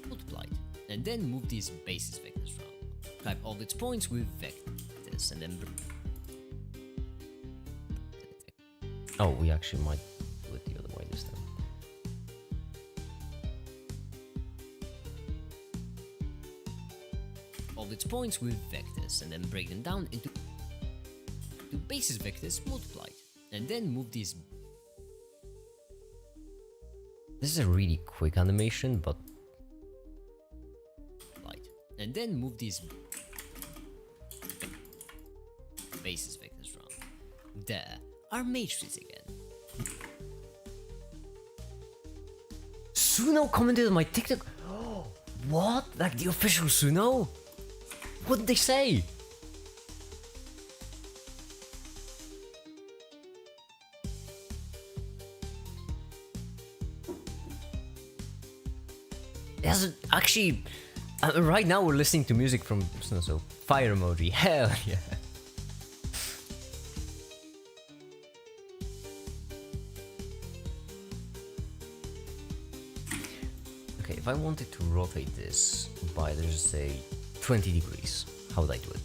Multiplied, and then move these basis vectors around. Type all its points with vectors, and then... Oh, we actually might do it the other way this time. All its points with vectors, and then break them down into basis vectors multiplied, and then move these... This is a really quick animation, but... And then move these basis vectors around. There, our matrix again. Suno commented on my TikTok. Oh, What? Like the official Suno? What did they say? It hasn't actually. Right now we're listening to music from Suno, so fire emoji. Hell yeah. Okay, if I wanted to rotate this by, let's just say, 20 degrees, how would I do it?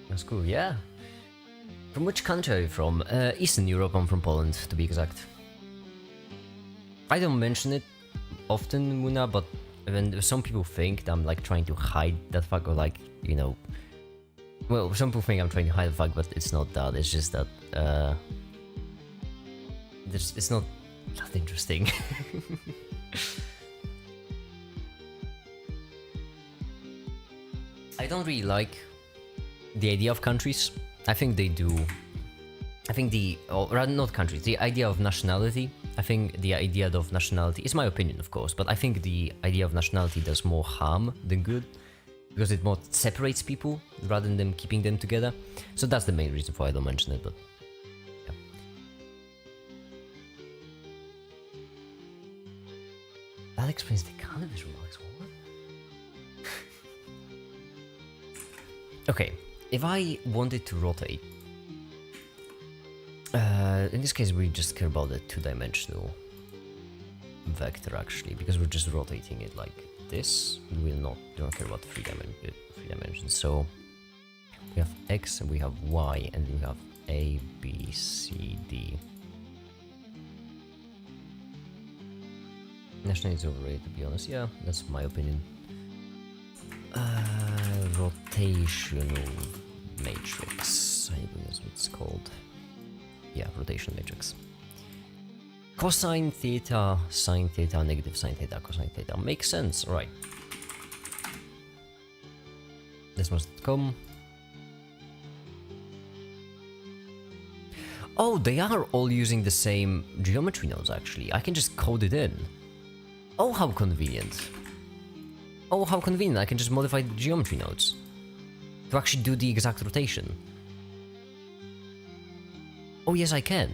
That's cool, yeah. From which country are you from? Eastern Europe, I'm from Poland, to be exact. I don't mention it often, Muna, but when some people think that I'm like trying to hide that fact, or like, you know, well, some people think I'm trying to hide the fact, but it's not that. It's just that it's not that interesting. I don't really like the idea of countries. I think they do. I think or rather not countries, the idea of nationality. I think the idea of nationality, it's my opinion of course, but I think the idea of nationality does more harm than good, because it more separates people rather than keeping them together. So that's the main reason why I don't mention it, but yeah. That explains the cannabis remarks, what? Okay, if I wanted to rotate, in this case we just care about the two-dimensional vector actually, because we're just rotating it like this. We don't care about three dimensions. So we have X and we have Y and we have A, B, C, D. Nationality is overrated, to be honest. Yeah, that's my opinion. Rotational matrix. I think that's what it's called. Yeah, rotation matrix. Cosine theta, sine theta, negative sine theta, cosine theta. Makes sense, right? This must come. Oh, they are all using the same geometry nodes actually. I can just code it in. Oh, how convenient. Oh, how convenient. I can just modify the geometry nodes to actually do the exact rotation. Oh, yes, I can.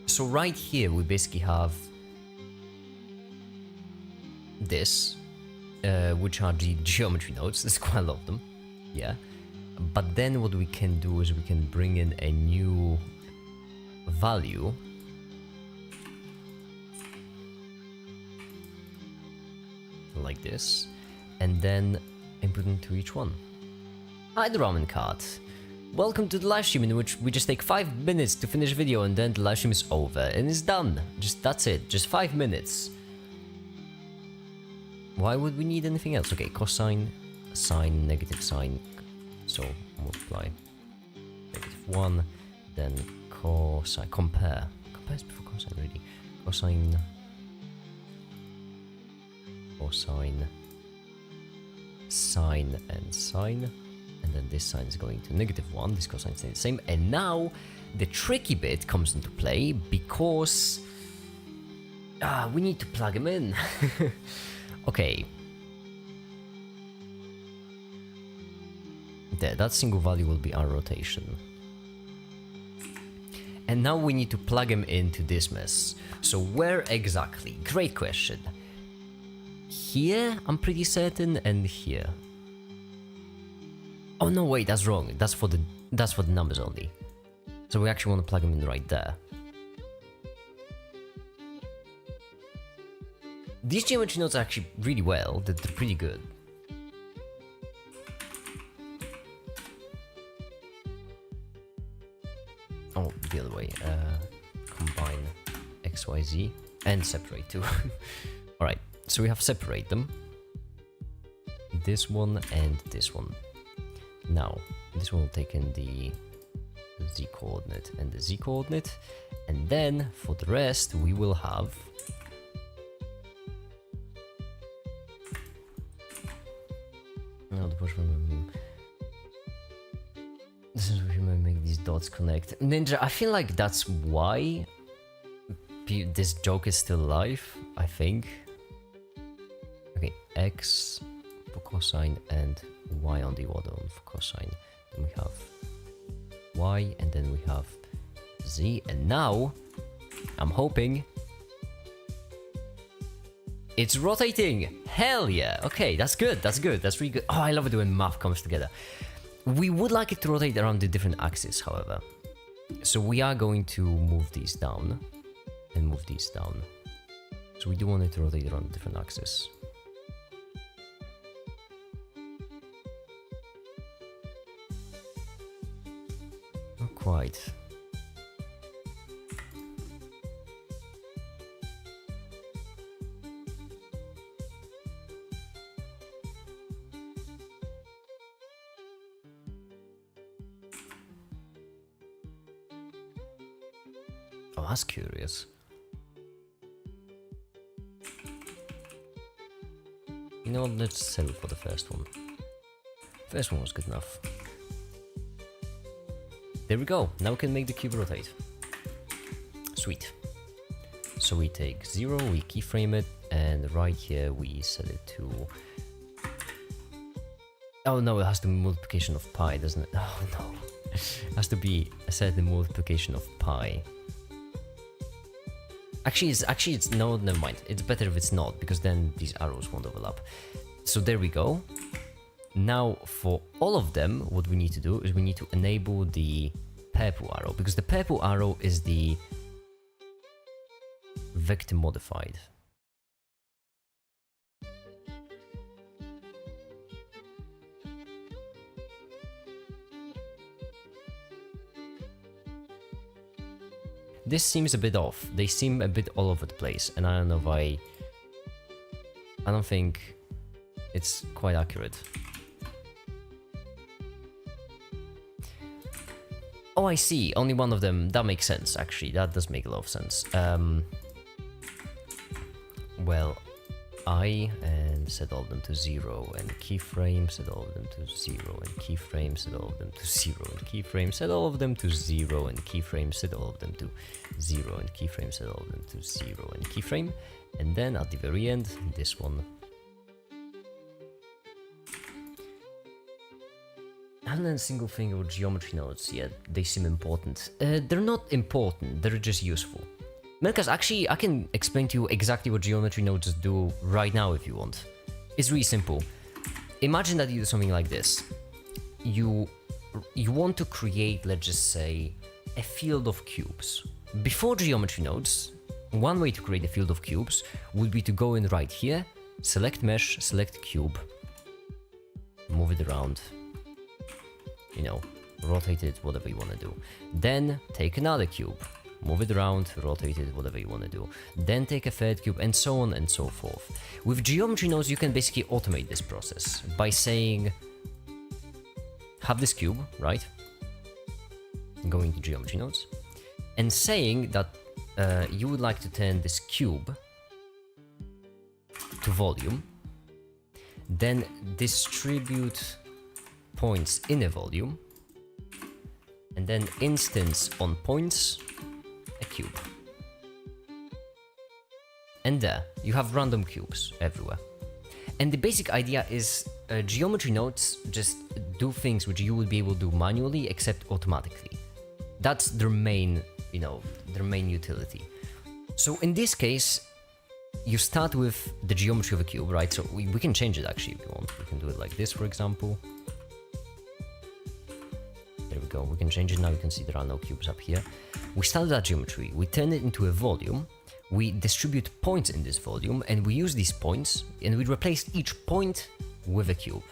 So right here, we basically have this, which are the geometry nodes. There's quite a lot of them, yeah. But then what we can do is we can bring in a new value. Like this, and then input into each one. Hi, the ramen cart. Welcome to the live stream in which we just take 5 minutes to finish video and then the live stream is over and it's done. That's it. Just 5 minutes. Why would we need anything else? Okay, cosine, sine, negative sine. So multiply. -1, then cosine. Compare. Compares before cosine, really. Cosine. Cosine, sine, and sine, and then this sine is going to -1, this cosine stays the same, and now the tricky bit comes into play because we need to plug them in. Okay, there, that single value will be our rotation, and now we need to plug them into this mess. So where exactly? Great question. Here, I'm pretty certain, and here. Oh no, wait, that's wrong. That's for the numbers only. So we actually want to plug them in right there. These geometry nodes are actually really well. They're pretty good. Oh, the other way. Combine X, Y, Z, and separate too. All right. So we have to separate them. This one and this one. Now, this one will take in the the Z coordinate and the Z coordinate. And then for the rest, we will have this is where you might make these dots connect. Ninja, I feel like that's why this joke is still alive, I think. Okay, X for cosine and Y on the other one for cosine. Then we have Y and then we have Z. And now, I'm hoping it's rotating! Hell yeah! Okay, that's good, that's good, that's really good. Oh, I love it when math comes together. We would like it to rotate around the different axes, however. So we are going to move these down and move these down. So we do want it to rotate around different axes. Not quite. Oh, that's curious. You know what, let's settle for the first one. First one was good enough. There we go, now we can make the cube rotate. Sweet. So we take 0, we keyframe it, and right here we set it to... Oh no, it has to be multiplication of pi, doesn't it? Oh no. It has to be a certain multiplication of pi. Actually, it's no, never mind. It's better if it's not, because then these arrows won't overlap. So there we go. Now, for all of them, what we need to do is we need to enable the purple arrow, because the purple arrow is the vector modified. This seems a bit off. They seem a bit all over the place, and I don't know why. I don't think it's quite accurate. Oh, I see. Only one of them. That makes sense, actually. That does make a lot of sense. Well, I and set all of them to 0 and keyframe, set all of them to 0 and keyframe, set all of them to 0 and keyframe, set all of them to 0 and keyframe, set all of them to 0 and keyframe, set all of them to 0 and keyframe, and then at the very end, this one. I haven't done a single thing with geometry nodes yet. They seem important. They're not important, they're just useful. Melkas, actually, I can explain to you exactly what geometry nodes do right now if you want. It's really simple. Imagine that you do something like this. You want to create, let's just say, a field of cubes. Before geometry nodes, one way to create a field of cubes would be to go in right here, select mesh, select cube, move it around, you know, rotate it, whatever you want to do. Then take another cube, move it around, rotate it, whatever you want to do. Then take a third cube, and so on and so forth. With geometry nodes, you can basically automate this process by saying, have this cube, right? Going to geometry nodes, and saying that you would like to turn this cube to volume, then distribute points in a volume, and then instance on points a cube. And there, you have random cubes everywhere. And the basic idea is geometry nodes just do things which you would be able to do manually, except automatically. That's their main, you know, their main utility. So in this case, you start with the geometry of a cube, right? So we can change it actually if you want. We can do it like this, for example. There we go, we can change it now. You can see there are no cubes up here. We start that geometry, we turn it into a volume, we distribute points in this volume, and we use these points, and we replace each point with a cube.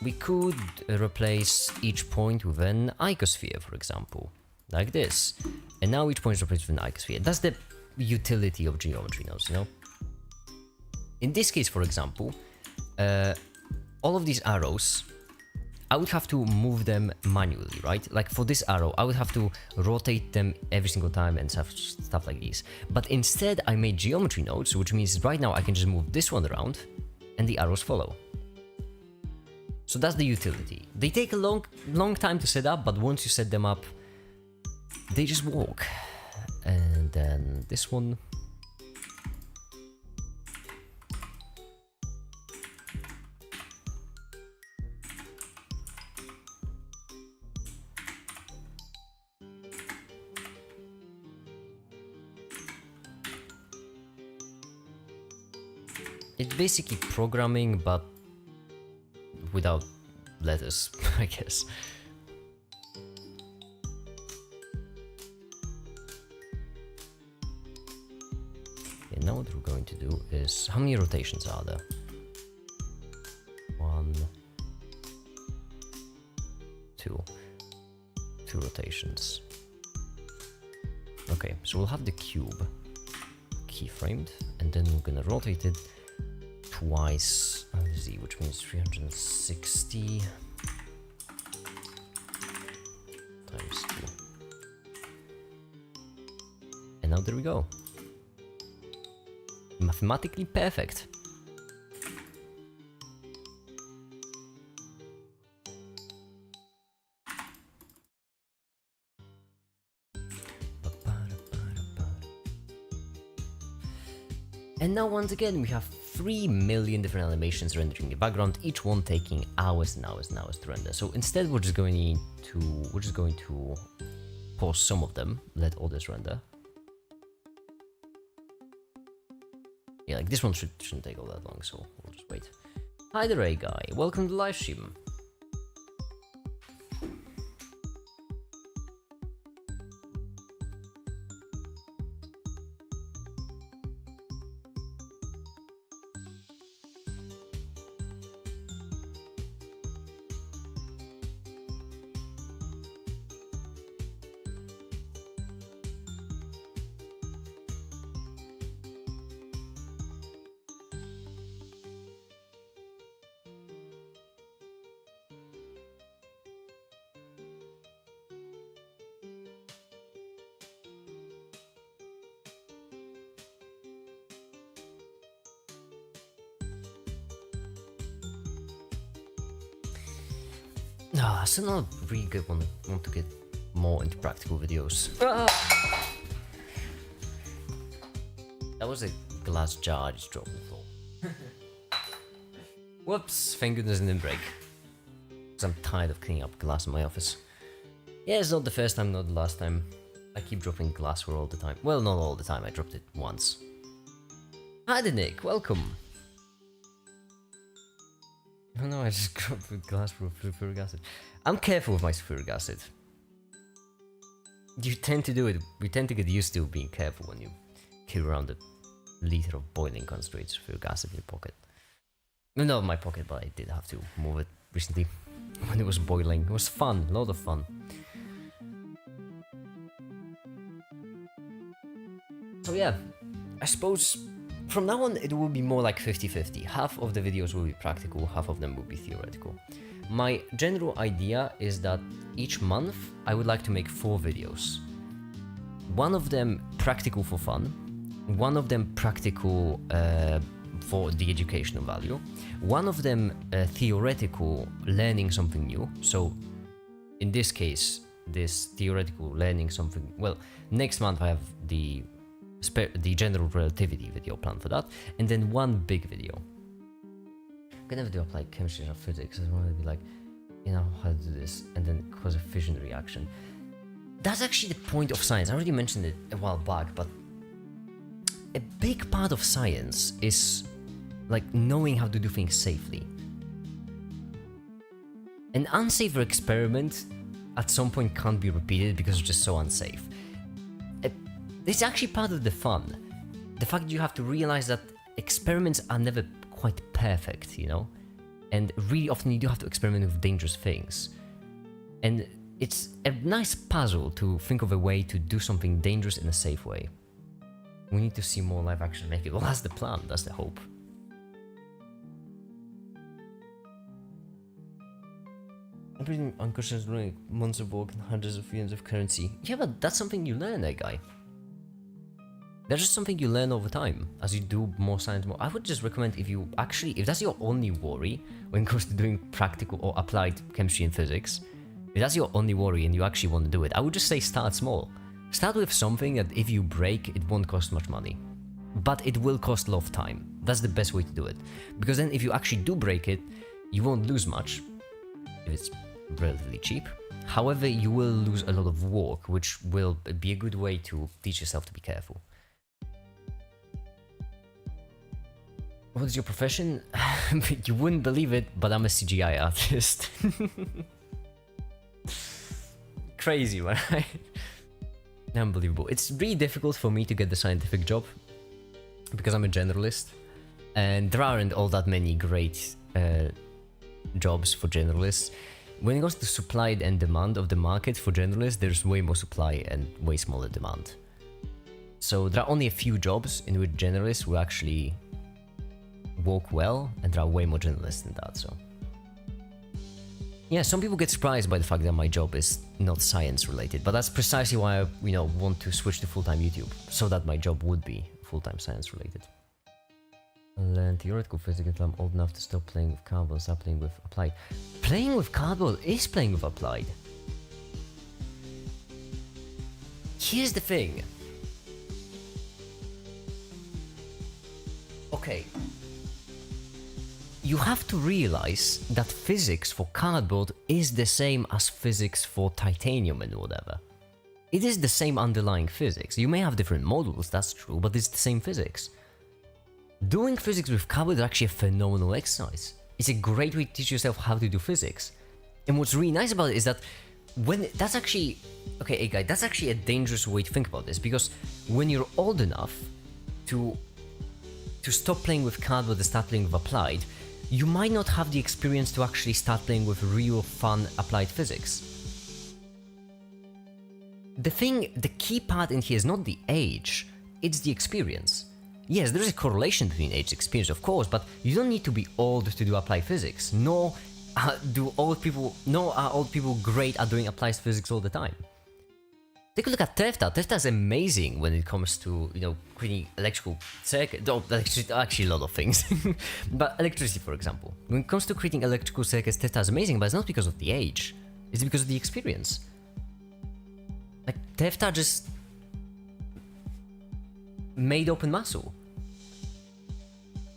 We could replace each point with an icosphere, for example, like this. And now each point is replaced with an icosphere. That's the utility of geometry nodes, you know? In this case, for example, all of these arrows I would have to move them manually, right? Like for this arrow, I would have to rotate them every single time and stuff like this. But instead, I made geometry nodes, which means right now I can just move this one around and the arrows follow. So that's the utility. They take a long time to set up, but once you set them up, they just walk. And then this one. It's basically programming, but without letters, I guess. Okay, now what we're going to do is... How many rotations are there? 1... 2. 2 rotations. Okay, so we'll have the cube keyframed, and then we're gonna rotate it twice on Z, which means 360 times 2. And now there we go. Mathematically perfect. And now once again we have 3 million different animations rendering in the background, each one taking hours and hours and hours to render. So instead we're just going to pause some of them, let others render. Yeah, like this one shouldn't take all that long, so we'll just wait. Hi there, Ray Guy. Welcome to the live stream. I still not really good want to get more into practical videos. That was a glass jar I just dropped on the floor. Whoops, thank goodness it didn't break. Because I'm tired of cleaning up glass in my office. Yeah, it's not the first time, not the last time. I keep dropping glassware all the time. Well, not all the time, I dropped it once. Hi there, Nick, welcome. Oh no, I just dropped the glass for sulfuric acid. I'm careful with my sulfuric acid. You tend to do it, we tend to get used to being careful when you carry around a liter of boiling concentrated sulfuric acid in your pocket. No, not in my pocket, but I did have to move it recently when it was boiling. It was fun, a lot of fun. So yeah, I suppose from now on it will be more like 50-50. Half of the videos will be practical, half of them will be theoretical. My general idea is that each month I would like to make 4 videos. One of them practical for fun, one of them practical for the educational value, one of them theoretical, learning something new. So in this case, this theoretical learning something, well, next month I have the general relativity video planned for that, and then one big video. I'm gonna do applied chemistry or physics. I want to be like, you know, how to do this, and then cause a fission reaction. That's actually the point of science. I already mentioned it a while back, but a big part of science is like knowing how to do things safely. An unsafe experiment at some point can't be repeated because it's just so unsafe. This is actually part of the fun. The fact that you have to realize that experiments are never quite perfect, you know? And really often you do have to experiment with dangerous things. And it's a nice puzzle to think of a way to do something dangerous in a safe way. We need to see more live action make it. Well, that's the plan, that's the hope. Operating unconscious running months of work and hundreds of units of currency. Yeah, but that's something you learn, that guy. That's just something you learn over time as you do more science. I would just recommend if that's your only worry when it comes to doing practical or applied chemistry and physics, if that's your only worry and you actually want to do it, I would just say start small. Start with something that if you break, it won't cost much money. But it will cost a lot of time. That's the best way to do it. Because then if you actually do break it, you won't lose much if it's relatively cheap. However, you will lose a lot of work, which will be a good way to teach yourself to be careful. What is your profession? You wouldn't believe it, but I'm a CGI artist. Crazy, right? Unbelievable. It's really difficult for me to get the scientific job because I'm a generalist, and there aren't all that many great jobs for generalists. When it comes to supply and demand of the market for generalists, there's way more supply and way smaller demand. So there are only a few jobs in which generalists will actually work well, and there are way more generalists than that, so. Yeah, some people get surprised by the fact that my job is not science related, but that's precisely why I, want to switch to full-time YouTube, so that my job would be full-time science related. Learn theoretical physics until I'm old enough to stop playing with cardboard and start playing with applied. Playing with cardboard is playing with applied. Here's the thing. Okay. You have to realize that physics for cardboard is the same as physics for titanium and whatever. It is the same underlying physics. You may have different models, that's true, but it's the same physics. Doing physics with cardboard is actually a phenomenal exercise. It's a great way to teach yourself how to do physics. And what's really nice about it is that that's actually a dangerous way to think about this, because when you're old enough to stop playing with cardboard and start playing with applied, you might not have the experience to actually start playing with real fun applied physics. The key part in here is not the age, it's the experience. Yes, there is a correlation between age and experience, of course, but you don't need to be old to do applied physics, nor are old people great at doing applied physics all the time. Take a look at Tefta. Tefta is amazing when it comes to, creating electrical circuits. Oh, actually a lot of things. But electricity, for example. When it comes to creating electrical circuits, Tefta is amazing, but it's not because of the age. It's because of the experience. Like, Tefta just made OpenMasu.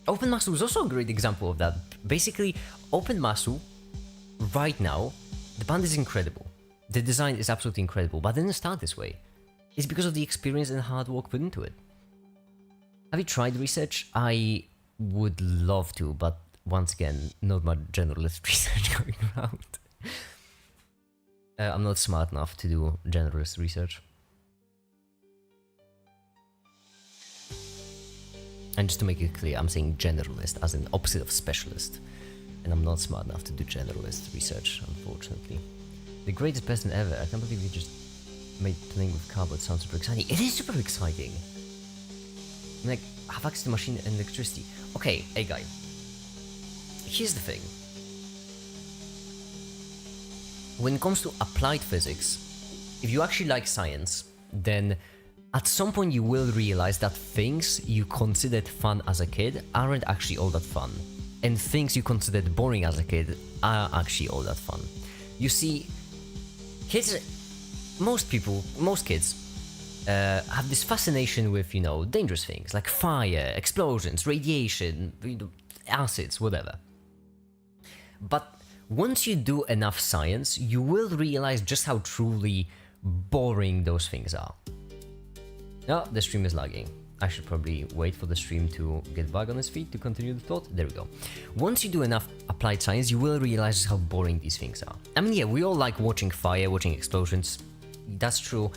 OpenMasu is also a great example of that. Basically, OpenMasu, right now, the band is incredible. The design is absolutely incredible, but it didn't start this way. It's because of the experience and hard work put into it. Have you tried research? I would love to, but once again, not much generalist research going around. I'm not smart enough to do generalist research. And just to make it clear, I'm saying generalist as an opposite of specialist. And I'm not smart enough to do generalist research, unfortunately. The greatest person ever. I can't believe you just made playing with cardboard sound super exciting. It is super exciting! Like, have access to machine and electricity. Okay, hey guy. Here's the thing. When it comes to applied physics, if you actually like science, then at some point you will realize that things you considered fun as a kid aren't actually all that fun. And things you considered boring as a kid are actually all that fun. You see, most kids have this fascination with, dangerous things like fire, explosions, radiation, acids, whatever. But once you do enough science, you will realize just how truly boring those things are. Oh, the stream is lagging. I should probably wait for the stream to get back on its feet to continue the thought. There we go. Once you do enough applied science, you will realize just how boring these things are. I mean, yeah, we all like watching fire, watching explosions. That's true.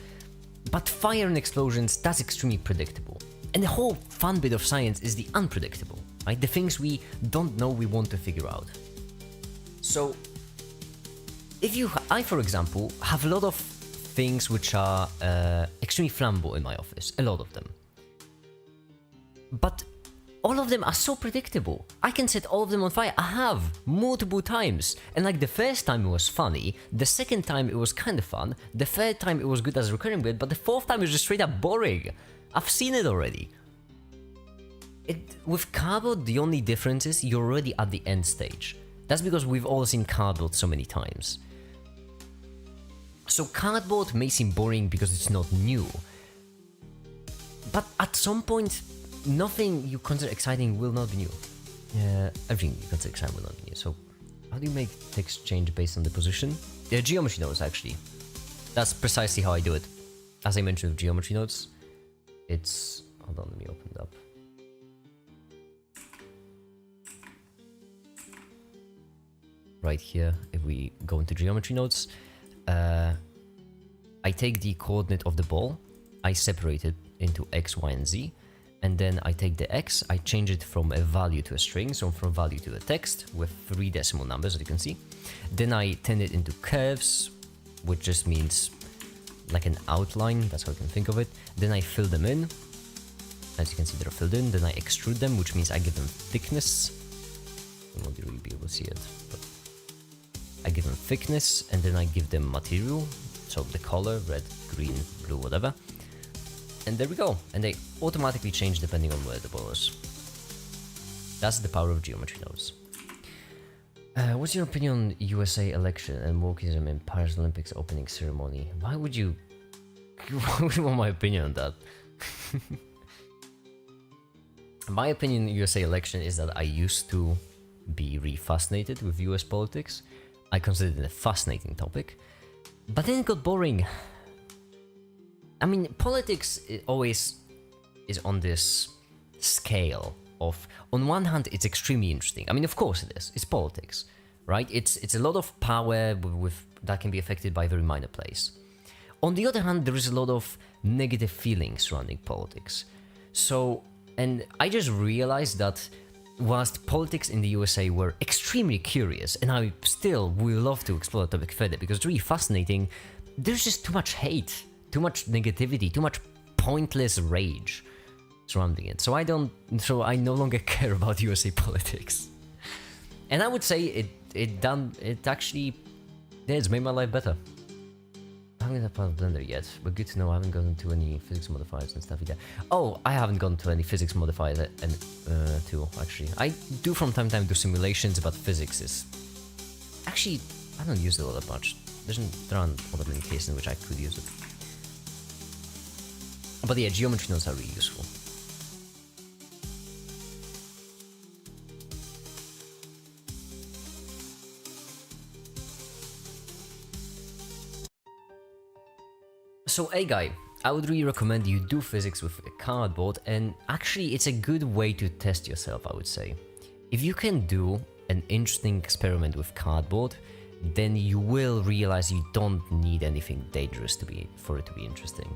But fire and explosions, that's extremely predictable. And the whole fun bit of science is the unpredictable, right? The things we don't know we want to figure out. So, I, for example, have a lot of things which are extremely flammable in my office. A lot of them. But all of them are so predictable. I can set all of them on fire. I have multiple times. And like the first time it was funny, the second time it was kind of fun, the third time it was good as a recurring bit, but the fourth time it was just straight up boring. I've seen it already. With cardboard, the only difference is you're already at the end stage. That's because we've all seen cardboard so many times. So cardboard may seem boring because it's not new. But at some point, nothing you consider exciting will not be new. Everything you consider exciting will not be new. So how do you make text change based on the position? Geometry nodes, actually. That's precisely how I do it. As I mentioned with geometry nodes, it's... Hold on, let me open it up. Right here, if we go into geometry nodes, I take the coordinate of the ball, I separate it into x, y, and z, and then I take the x, I change it from a value to a string, so from value to a text with 3 decimal numbers, as you can see. Then I turn it into curves, which just means like an outline, that's how you can think of it. Then I fill them in, as you can see they're filled in. Then I extrude them, which means I give them thickness. You won't really be able to see it, but I give them thickness, and then I give them material, so the color, red, green, blue, whatever. And there we go, and they automatically change depending on where the ball is. That's the power of geometry nodes. What's your opinion on USA election and wokeism in Paris Olympics opening ceremony? Why would you want my opinion on that? My opinion on USA election is that I used to be really fascinated with US politics. I considered it a fascinating topic, but then it got boring. I mean, politics always is on this scale of, on one hand, it's extremely interesting. I mean, of course it is. It's politics, right? It's a lot of power that can be affected by very minor plays. On the other hand, there is a lot of negative feelings surrounding politics. So, and I just realized that whilst politics in the USA were extremely curious, and I still would love to explore the topic further because it's really fascinating, there's just too much hate, too much negativity, too much pointless rage surrounding it. So I no longer care about USA politics. And I would say it actually has made my life better. I haven't applied Blender yet, but good to know. I haven't gone to any physics modifiers and stuff like that. Oh, I haven't gone to any physics modifiers too, actually. I do from time to time do simulations, but physics is... Actually, I don't use it all that much. There aren't all that many cases in which I could use it. But yeah, geometry nodes are really useful. So hey guy, I would really recommend you do physics with a cardboard, and actually it's a good way to test yourself, I would say. If you can do an interesting experiment with cardboard, then you will realize you don't need anything dangerous for it to be interesting.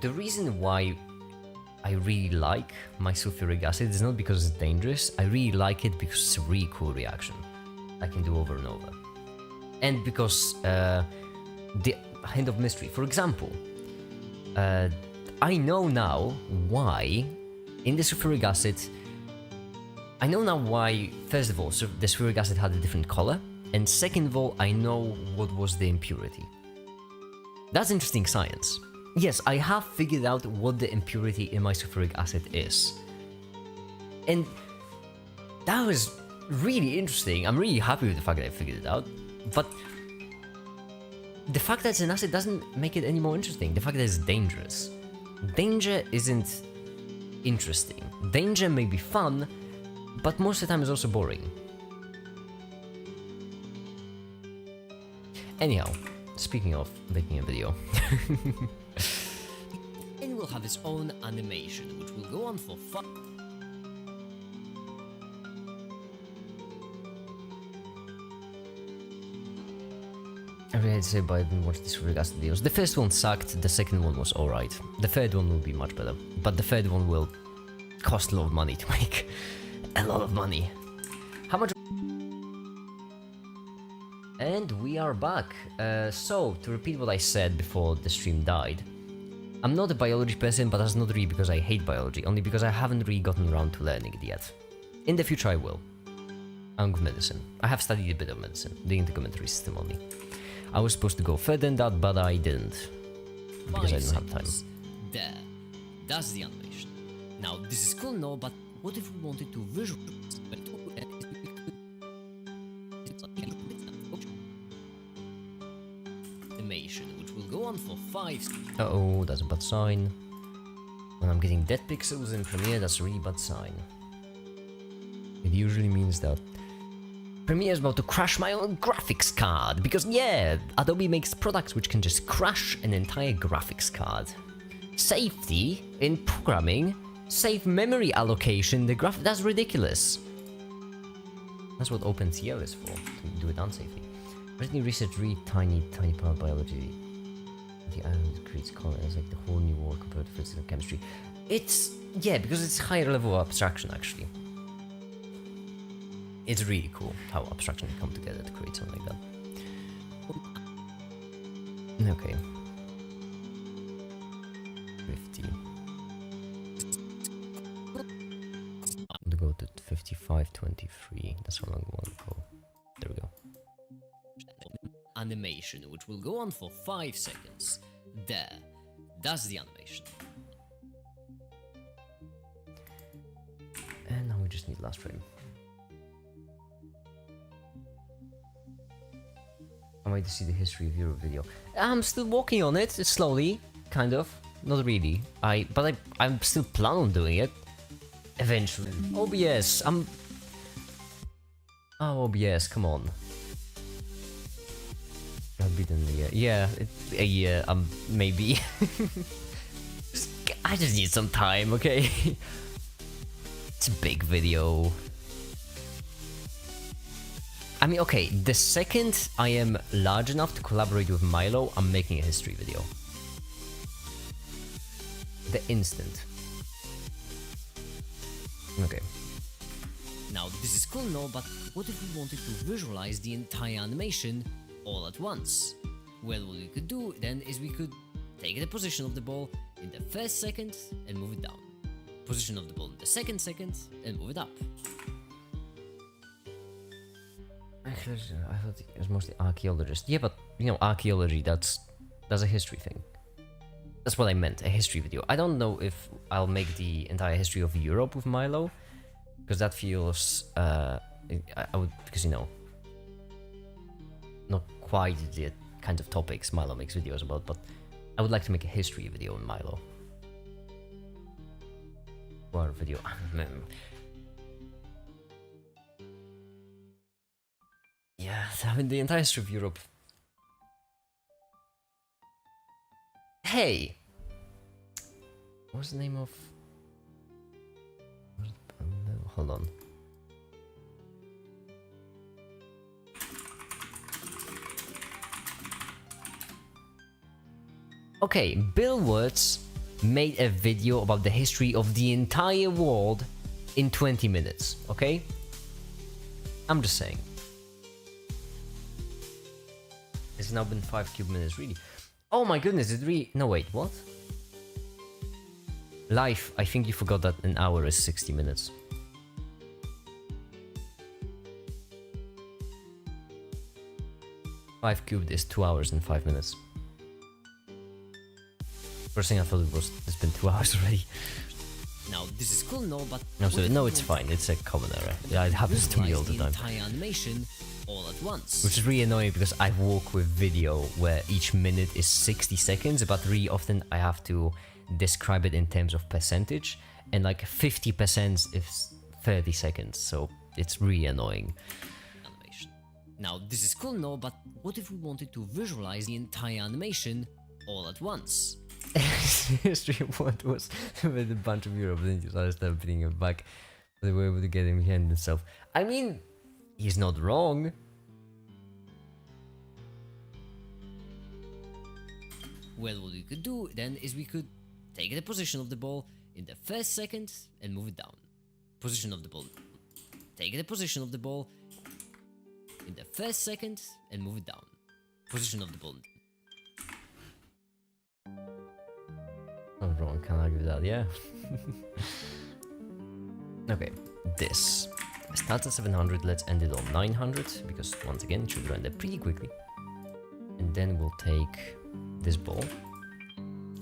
The reason why I really like my sulfuric acid is not because it's dangerous, I really like it because it's a really cool reaction I can do over and over. And because the hint of mystery. For example, I know now why in the sulfuric acid, I know now why, first of all, so the sulfuric acid had a different color, and second of all, I know what was the impurity. That's interesting science. Yes, I have figured out what the impurity in my sulfuric acid is. And that was really interesting. I'm really happy with the fact that I figured it out. But the fact that it's an acid doesn't make it any more interesting. The fact that it's dangerous. Danger isn't interesting. Danger may be fun, but most of the time it's also boring. Anyhow, speaking of making a video. And will have its own animation, which will go on for fun. I really had to say, but I didn't watch this sulfuric acid videos. The first one sucked, the second one was alright. The third one will be much better, but the third one will cost a lot of money to make. A lot of money. How much? And we are back. So, to repeat what I said before the stream died, I'm not a biology person, but that's not really because I hate biology, only because I haven't really gotten around to learning it yet. In the future I will. I'm with medicine. I have studied a bit of medicine, the integumentary system only. I was supposed to go further than that, but I didn't. Because I didn't have time. There. That's the animation. Now, this is cool, no, but what if we wanted to visualize animation, which will go on for 5 seconds. Uh-oh, that's a bad sign. When I'm getting dead pixels in Premiere, that's a really bad sign. It usually means that Premiere is about to crash my own graphics card, because yeah, Adobe makes products which can just crash an entire graphics card. Safety in programming, safe memory allocation, that's ridiculous. That's what OpenCL is for, to do it unsafely. Written research really tiny part of biology. The island creates color as like the whole new world compared to physics and chemistry. It's, yeah, because it's higher level of abstraction actually. It's really cool how abstraction can come together to create something like that. Okay. 50. I'm gonna go to 55.23. That's how long we want to go. There we go. Animation, which will go on for 5 seconds. There. That's the animation. And now we just need last frame. I'm waiting to see the history of your video. I'm still working on it, slowly, kind of. Not really. I'm still planning on doing it. Eventually. OBS, Oh, OBS, come on. I'll be done in a year. Yeah, a year, maybe. I just need some time, okay? It's a big video. I mean, okay, the second I am large enough to collaborate with Milo, I'm making a history video. The instant. Okay. Now, this is cool, no, but what if we wanted to visualize the entire animation all at once? Well, what we could do then is we could take the position of the ball in the first second and move it down. Position of the ball in the second second and move it up. Actually, I thought it was mostly archaeologist. Yeah, but you know, archaeology, that's a history thing. That's what I meant, a history video. I don't know if I'll make the entire history of Europe with Milo, because that feels, I would, because you know, not quite the kind of topics Milo makes videos about, but I would like to make a history video in Milo. Or video, yeah, I mean the entire history of Europe. Hey! What's the name of... Hold on. Okay, Bill Wurtz made a video about the history of the entire world in 20 minutes, okay? I'm just saying. It's now been 5 cube minutes, really. Oh my goodness, it really... No, wait, what? Life, I think you forgot that an hour is 60 minutes. Five cubed is 2 hours and 5 minutes. First thing I thought it was, it's been 2 hours already. Now, this is cool, no, but... No, sorry, no, it's fine, it's a common error. Yeah, it happens to me all the time. Entire animation all at once. Which is really annoying because I work with video where each minute is 60 seconds, but really often I have to describe it in terms of percentage, and like 50% is 30 seconds, so it's really annoying. Animation. Now, this is cool, no, but what if we wanted to visualize the entire animation all at once? History of what was with a bunch of Europe, then you started putting him back. They were able to get him behind himself. I mean, he's not wrong. Well, what we could do then is we could take the position of the ball in the first second and move it down. Position of the ball. Take the position of the ball in the first second and move it down. Position of the ball. everyone can argue that, yeah. Okay, this starts at 700, let's end it on 900, because once again it should render pretty quickly. And then we'll take this ball,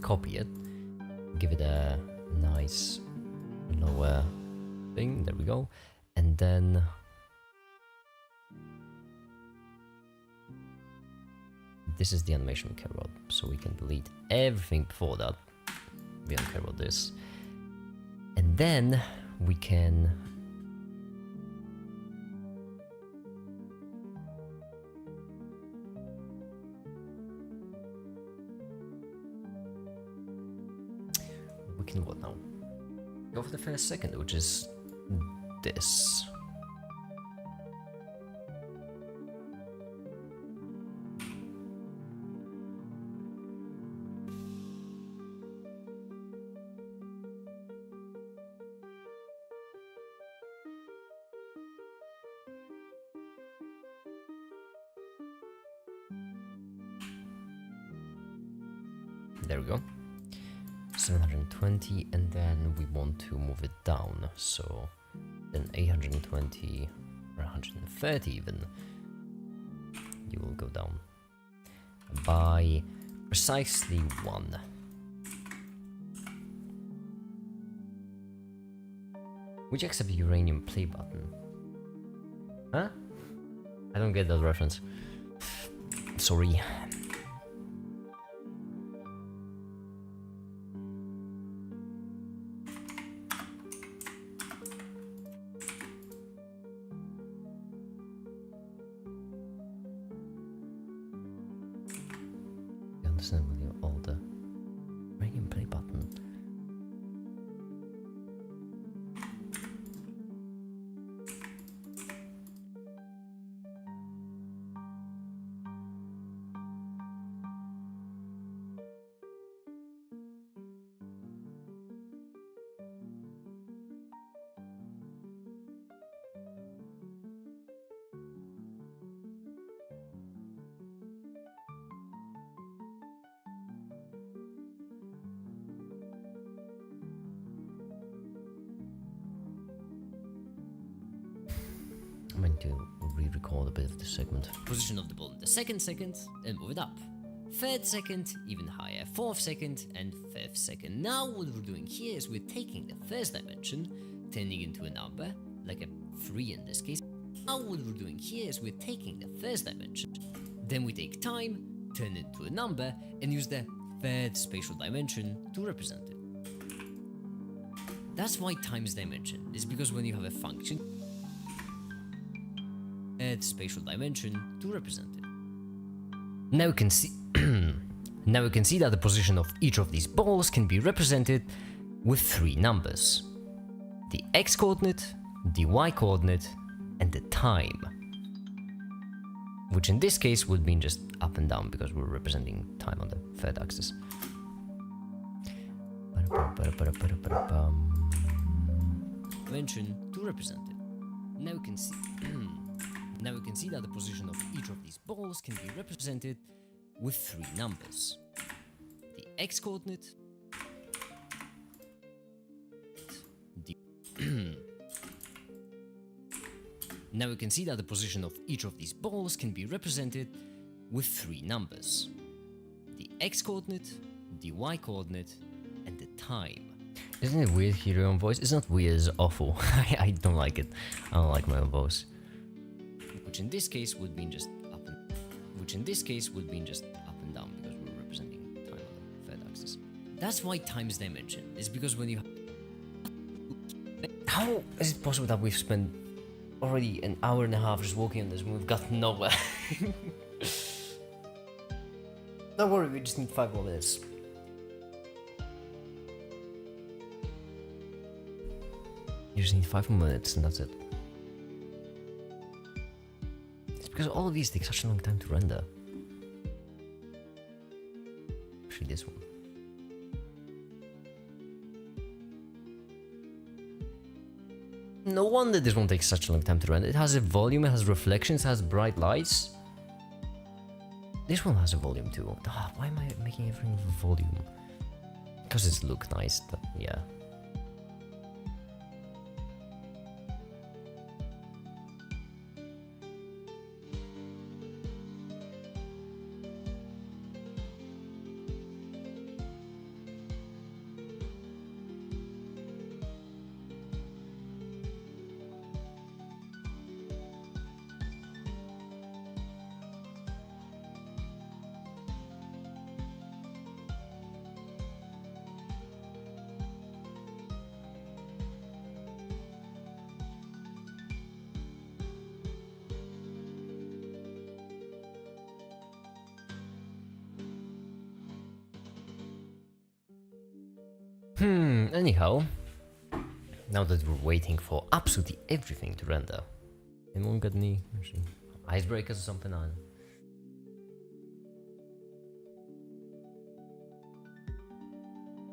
copy it, give it a nice lower thing, there we go, and then this is the animation we care about, so we can delete everything before that. We don't care about this. And then we can what now? Go for the first second, which is this. There we go. 720, and then we want to move it down, so then 820 or 130 even, you will go down by precisely 1. Which accept uranium play button? Huh? I don't get that reference. Sorry. All the uranium play button. I'm going to re-record a bit of the segment. Position of the ball in the second second, and move it up. Third second, even higher. Fourth second, and fifth second. Now what we're doing here is we're taking the first dimension, turning into a number, like a 3 in this case. Now what we're doing here is we're taking the first dimension, then we take time, turn it into a number, and use the third spatial dimension to represent it. That's why times dimension is because when you have a function, add spatial dimension to represent it. Now we can see now we can see that the position of each of these balls can be represented with 3 numbers: the x coordinate, the y coordinate, and the time, which in this case would mean just up and down because we're representing time on the third axis. Dimension to represent it. Now we can see now we can see that the position of each of these balls can be represented with 3 numbers: the x coordinate, the now we can see that the position of each of these balls can be represented with 3 numbers: the x coordinate, the y coordinate, and the time. Isn't it weird hearing your own voice? It's not weird, it's awful. I don't like it. I don't like my own voice. Which in this case would mean just up and down because we're representing time on the third axis. That's why times dimension is because when you How is it possible that we've spent already an hour and a half just walking on this and we've got nowhere? Don't worry, we just need 5 more minutes. You just need 5 more minutes and that's it. It's because all of these take such a long time to render. Actually, this one. No wonder this one takes such a long time to render. It has a volume, it has reflections, it has bright lights. This one has a volume too. Why am I making everything with volume? because it's look nice, but yeah. Anyhow, now that we're waiting for absolutely everything to render, anyone got any icebreakers or something on?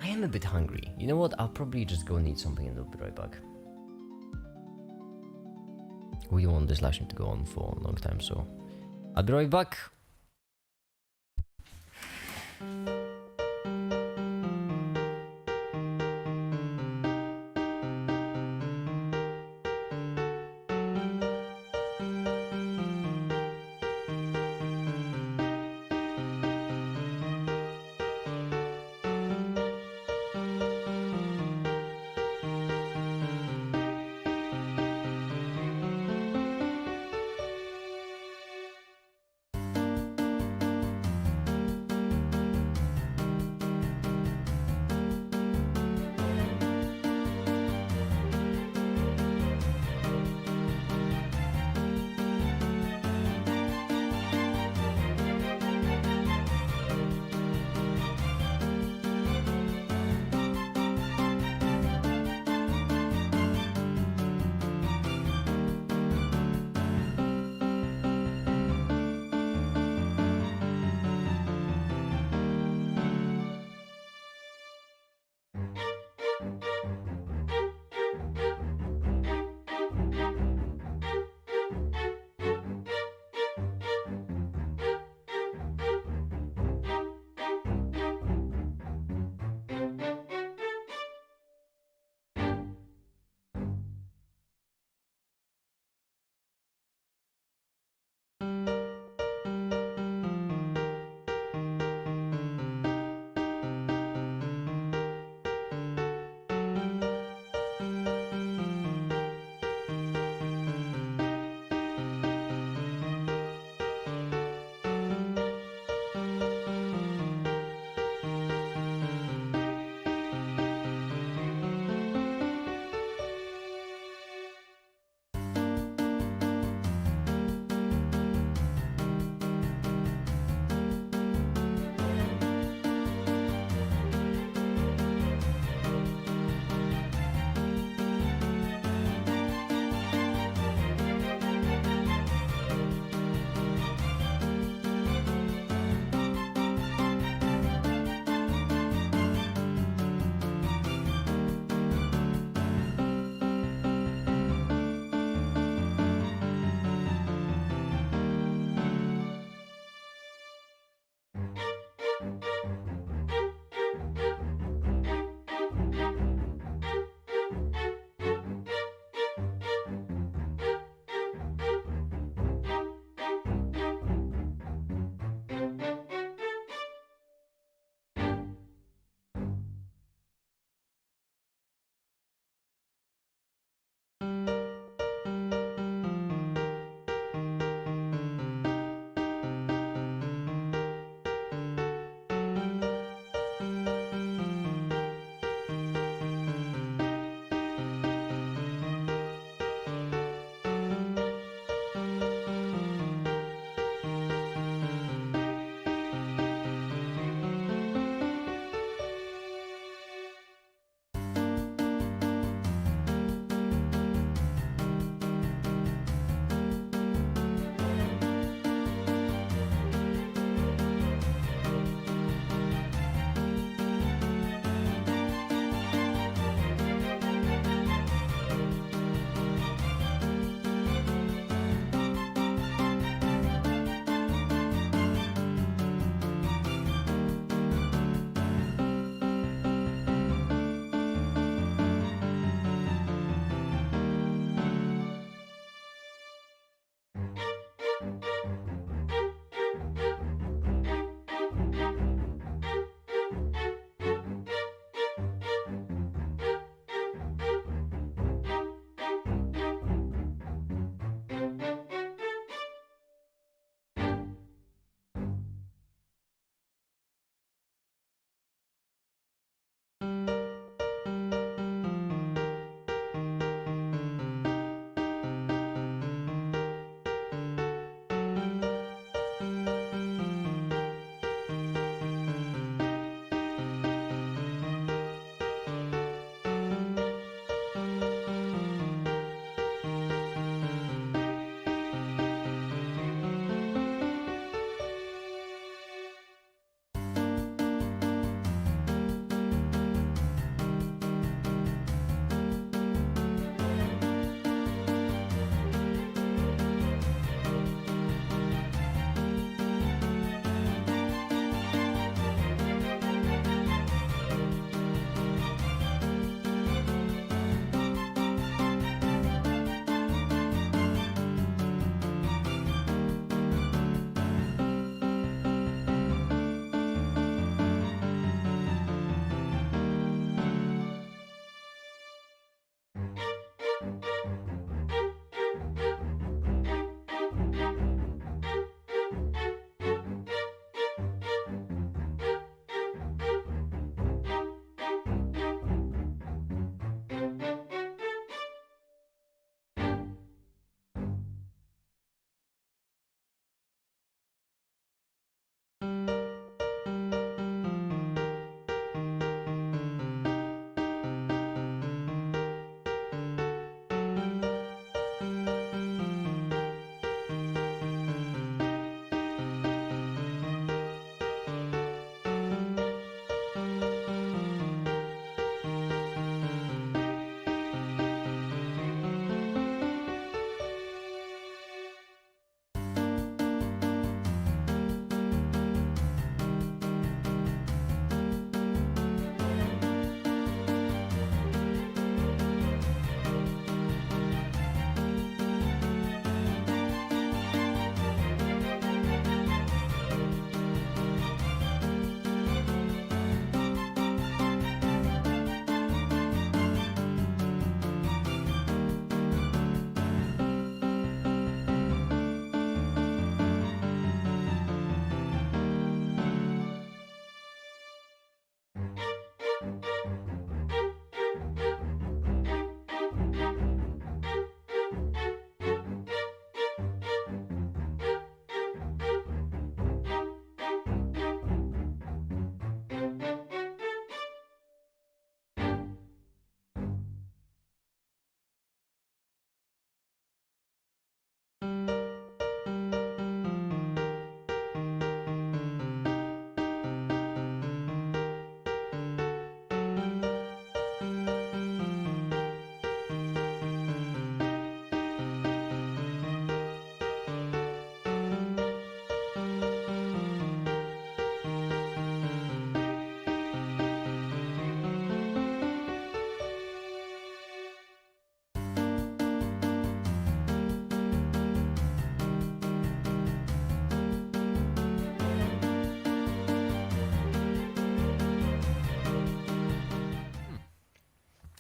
I am a bit hungry. You know what? I'll probably just go and eat something and I'll be right back. We don't want this live stream to go on for a long time, so I'll be right back.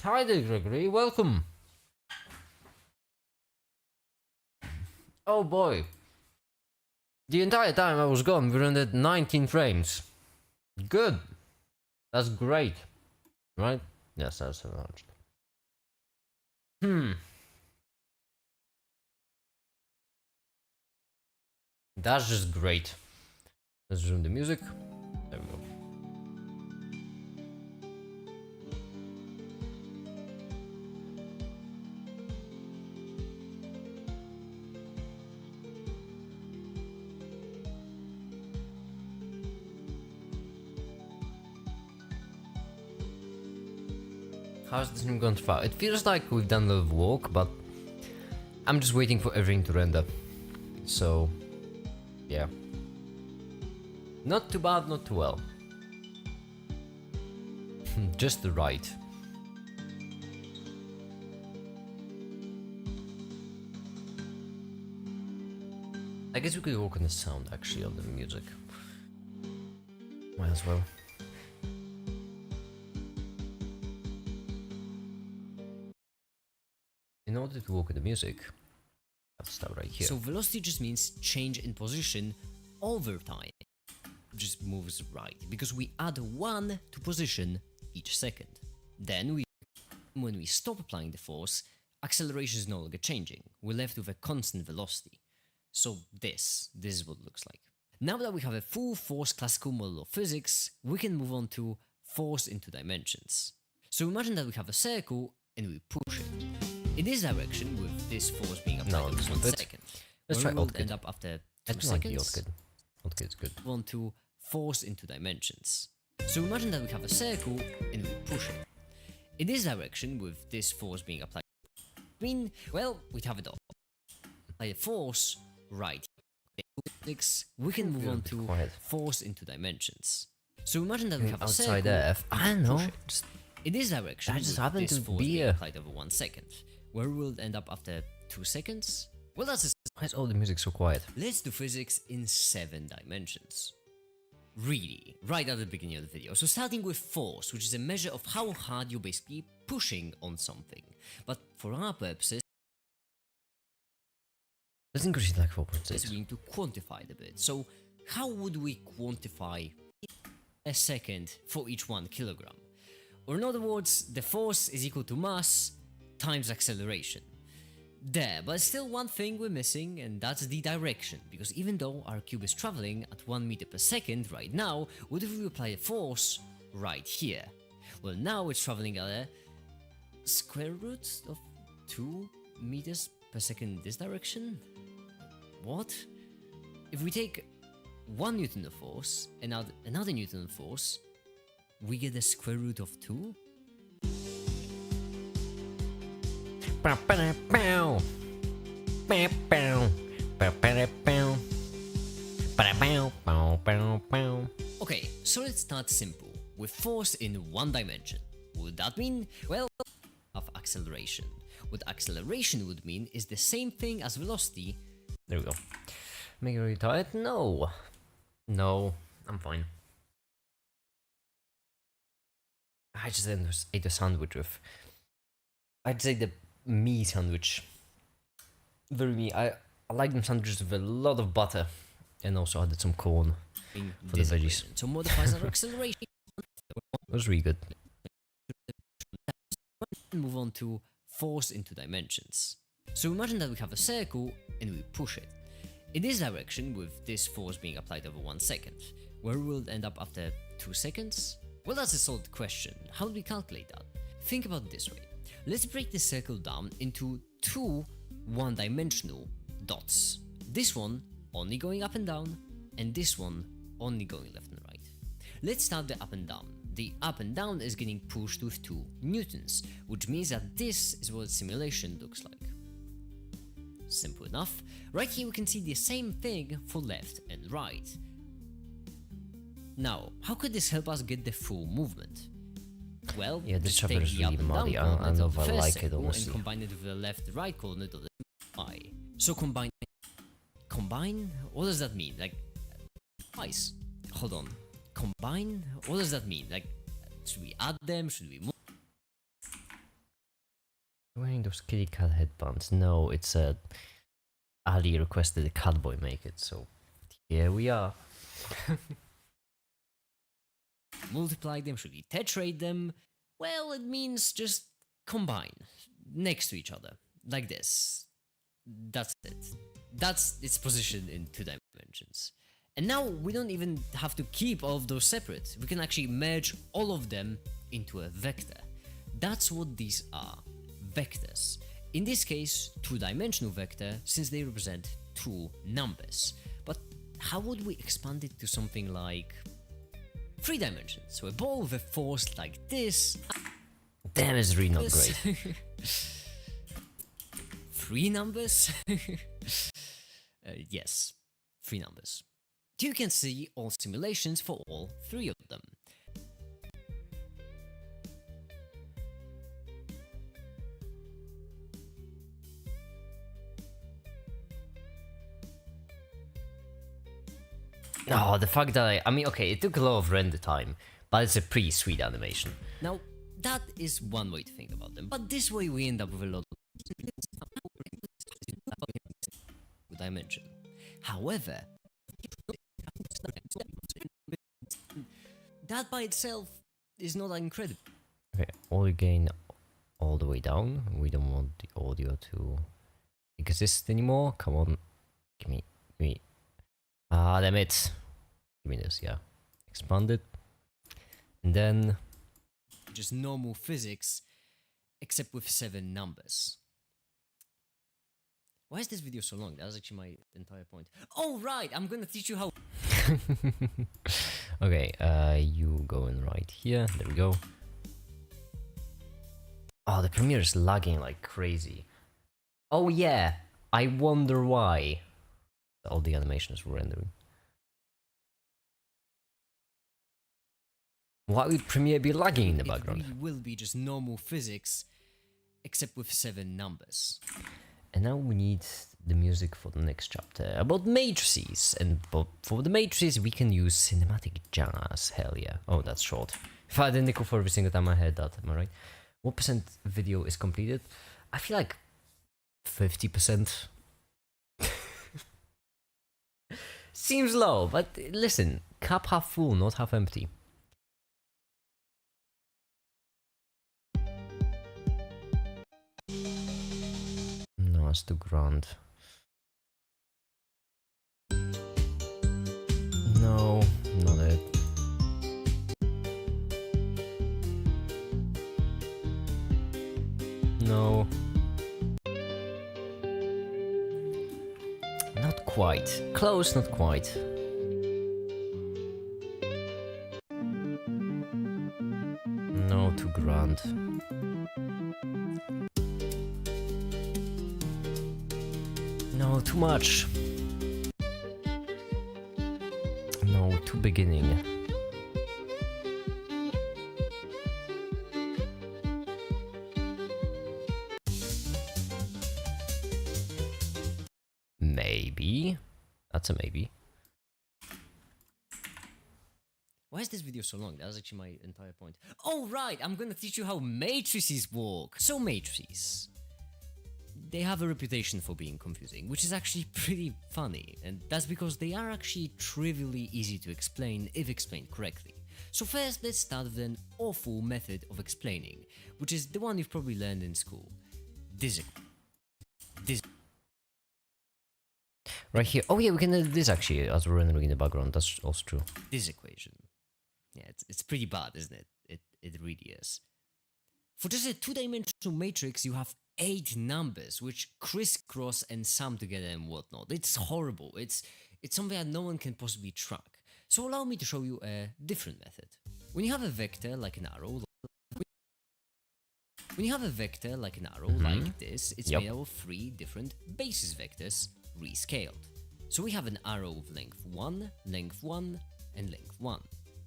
Hi there, Gregory. Welcome. Oh boy. The entire time I was gone, we rendered 19 frames. Good. That's great. Right? Yes, that's large. That's just great. Let's resume the music. There we go. How's this game going so far? It feels like we've done a lot of work, but I'm just waiting for everything to render. So, yeah. Not too bad, not too well. Just the right. I guess we could work on the sound actually of the music. Might as well. In order to work with the music, I have to start right here. So velocity just means change in position over time. Just moves right, because we add 1 to position each second. Then when we stop applying the force, acceleration is no longer changing. We're left with a constant velocity. So this is what it looks like. Now that we have a full force classical model of physics, we can move on to force into dimensions. So imagine that we have a circle and we push it in this direction with this force being applied over 1 second. Let's try we'll end up after 2 seconds. Oddkid's good. Move on to force into dimensions. So imagine that we have a circle and we push it in this direction with this force being applied. Well, we'd have it all. Apply a force right here. We can move on to force into dimensions. So imagine that we have a circle outside F. I know. In this direction, that just with happened this to force be being applied over 1 second. Where we'll end up after 2 seconds? Well, that's Why is all the music so quiet? Let's do physics in 7 dimensions. Really, right at the beginning of the video. So starting with force, which is a measure of how hard you're basically pushing on something. But for our purposes, Let's increase it like we 4.6. need to quantify it a bit. So how would we quantify a second for each 1 kilogram? Or in other words, the force is equal to mass times acceleration. There, but still one thing we're missing, and that's the direction, because even though our cube is traveling at 1 meter per second right now, what if we apply a force right here? Well, now it's traveling at a square root of 2 meters per second in this direction? What? If we take 1 Newton of force and another Newton of force, we get the square root of 2? Okay, so let's start simple, with force in 1 dimension. Would that mean, well, of acceleration. What acceleration would mean is the same thing as velocity. There we go. Make it really tight? No. No, I'm fine. I just ate a sandwich with... I'd say the me sandwich. Very me. I like them sandwiches with a lot of butter. And also added some corn for the veggies. So modifies our acceleration. It was really good. Move on to force into dimensions. So imagine that we have a circle and we push it in this direction with this force being applied over 1 second. Where we'll end up after 2 seconds? Well, that's a solid question. How do we calculate that? Think about it this way. Let's break the circle down into 2 one-dimensional dots. This one only going up and down, and this one only going left and right. Let's start the up and down. The up and down is getting pushed with 2 newtons, which means that this is what simulation looks like. Simple enough. Right here we can see the same thing for left and right. Now, how could this help us get the full movement? Well, Yeah, this just chapter take is the up really and down muddy. I coordinate don't know of if the I first like it, circle and honestly. combine it with the left-right coordinate of the y. So combine. What does that mean? Like twice. Hold on. Combine. What does that mean? Like, should we add them? Should we move? Wearing those kitty cat headbands. No, it's Ali requested a catboy make it, so here we are. Multiply them, should we tetrate them? Well, it means just combine next to each other, like this. That's it. That's its position in 2 dimensions. And now we don't even have to keep all of those separate. We can actually merge all of them into a vector. That's what these are, vectors. In this case, 2-dimensional vector, since they represent 2 numbers. But how would we expand it to something like 3 dimensions? So a ball with a force like this. Damn, it's really not great. 3 numbers? Yes, 3 numbers. You can see all simulations for all 3 of them. No, the fact that I mean, okay, it took a lot of render time, but it's a pretty sweet animation. Now, that is one way to think about them, but this way we end up with a lot of dimension. However, that by itself is not incredible. Okay, audio gain all the way down. We don't want the audio to exist anymore. Come on, give me. Ah, damn it. Give me this, yeah. Expand it. And then... just normal physics, except with 7 numbers. Why is this video so long? That was actually my entire point. Oh, right! I'm gonna teach you how... Okay, you go in right here. There we go. Oh, the Premiere is lagging like crazy. Oh yeah, I wonder why. All the animations were rendering. Why would Premiere be lagging in the background? It really will be just normal physics, except with 7 numbers. And now we need the music for the next chapter about matrices. And for the matrices, we can use cinematic jazz. Hell yeah. Oh, that's short. If I had a nickel for every single time I heard that, am I right? What percent video is completed? I feel like 50%. Seems low, but listen, cup half full, not half empty. No, it's too grand. No, not it. No. Not quite. Close, not quite. No, too grand. No, too much. No, too beginning. Maybe. That's a maybe. Why is this video so long? That was actually my entire point. Oh, right! I'm gonna teach you how matrices work. So matrices. They have a reputation for being confusing, which is actually pretty funny, and that's because they are actually trivially easy to explain if explained correctly. So first, let's start with an awful method of explaining, which is the one you've probably learned in school. Right here. Oh yeah, we can edit this actually as we're rendering in the background. That's also true. This equation. Yeah, it's pretty bad, isn't it? It really is. For just a 2-dimensional matrix, you have 8 numbers which crisscross and sum together and whatnot. It's horrible. It's something that no one can possibly track. So allow me to show you a different method. When you have a vector like an arrow, like this, it's made out of 3 different basis vectors rescaled. So we have an arrow with length 1, and length 1.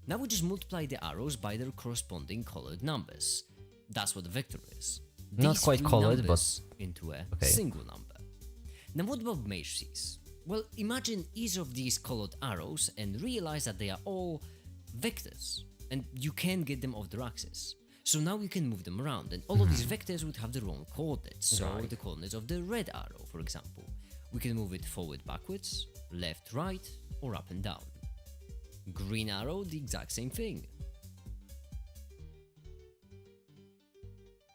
Now we just multiply the arrows by their corresponding colored numbers. That's what a vector is. Not These quite 3 colored, numbers but into a single number. Now what about matrices? Well, imagine each of these colored arrows and realize that they are all vectors, and you can't get them off their axis. So now you can move them around, and all of these vectors would have their own coordinates. So Right. the coordinates of the red arrow, for example, we can move it forward, backwards, left, right, or up and down. Green arrow, the exact same thing.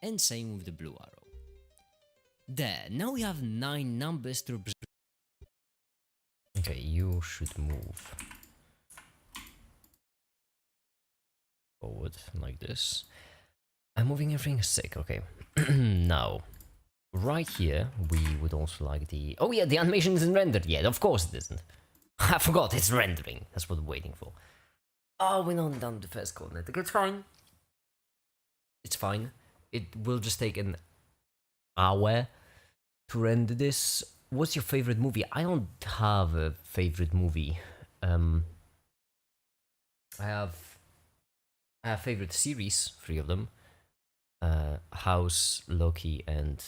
And same with the blue arrow. There, now we have 9 numbers to represent. Okay, you should move forward like this. I'm moving everything sick, okay. Now, right here, we would also like the... Oh yeah, the animation isn't rendered yet, of course it isn't. I forgot, it's rendering, that's what we're waiting for. Oh, we're not done the first coordinate, okay, it's fine. It's fine. It will just take an hour to render this. What's your favorite movie? I don't have a favorite movie. I have favorite series, 3 of them. House, Loki, and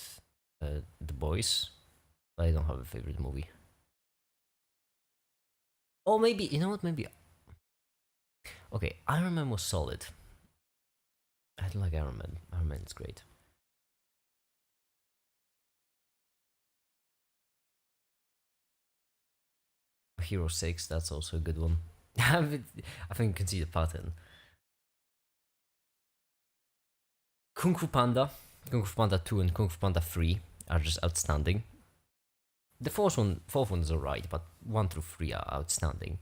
The Boys. But I don't have a favorite movie. Or maybe, you know what, maybe... Okay, Iron Man was solid. I like Iron Man. Iron Man is great. Hero 6, that's also a good one. I think you can see the pattern. Kung Fu Panda 2 and Kung Fu Panda 3 are just outstanding. The fourth one is alright, but 1 through 3 are outstanding.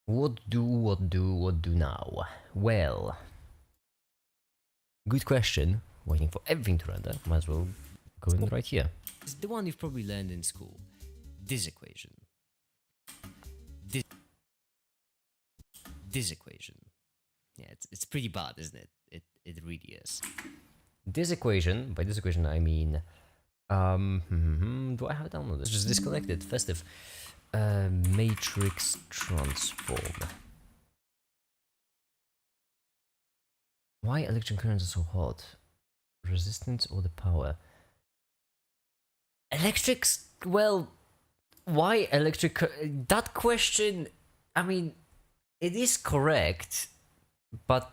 What do now? Well, good question. Waiting for everything to render. Might as well go in right here. It's the one you've probably learned in school. This equation. This equation. Yeah, it's pretty bad, isn't it? It really is. This equation, by this equation I mean, do I have it downloaded? It's just disconnected, festive. Matrix transform. Why electric currents are so hot? Resistance or the power? Electrics, well, why that question, I mean, it is correct, but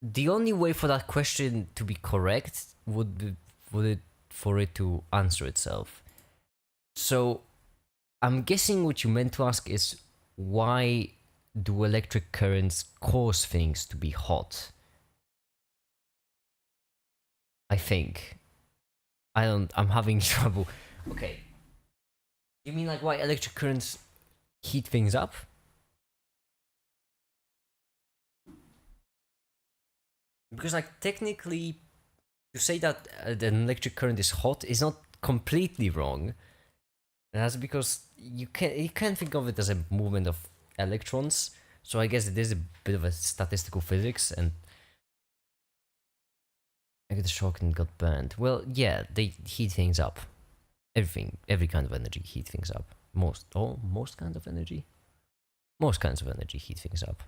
the only way for that question to be correct would be for it to answer itself. So I'm guessing what you meant to ask is, why do electric currents cause things to be hot? I think. I'm having trouble. Okay. You mean like why electric currents heat things up? Because like technically, to say that an electric current is hot is not completely wrong. That's because you can't think of it as a movement of electrons. So I guess it is a bit of a statistical physics, and I got shocked and got burned. Well, yeah, they heat things up. Every kind of energy heat things up. Most kinds of energy. Most kinds of energy heat things up.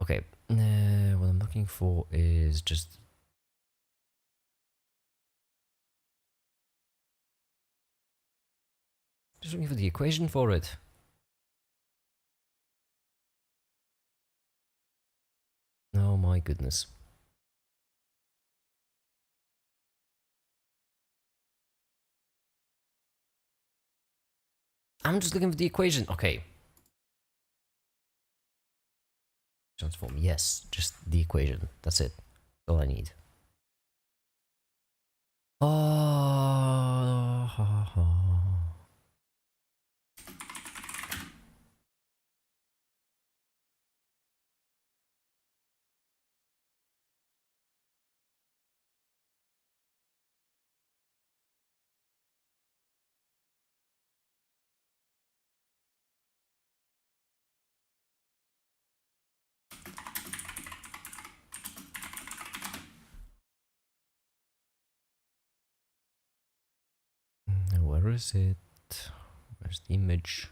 Okay, what I'm looking for is just... Just looking for the equation for it. Oh my goodness. I'm just looking for the equation. Okay. Transform. Yes, just the equation. That's it. All I need. Oh. Where is it? Where's the image?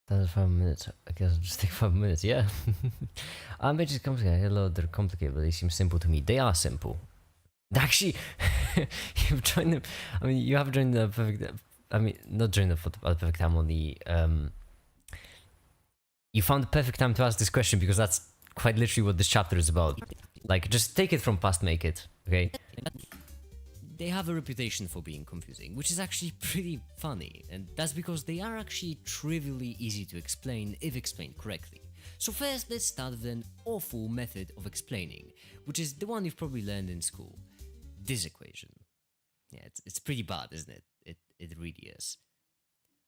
That's 5 minutes. I guess I'll just take 5 minutes. Yeah. Matrix complicated. Hello, they're complicated, but they seem simple to me. They are simple. Actually, you've joined them. I mean, you have joined the perfect. I mean, not joined the perfect time on the. You found the perfect time to ask this question because that's quite literally what this chapter is about. Like, just take it from past, make it. Okay. They have a reputation for being confusing, which is actually pretty funny, and that's because they are actually trivially easy to explain if explained correctly. So first, let's start with an awful method of explaining, which is the one you've probably learned in school. This equation. Yeah, it's pretty bad, isn't it? It really is.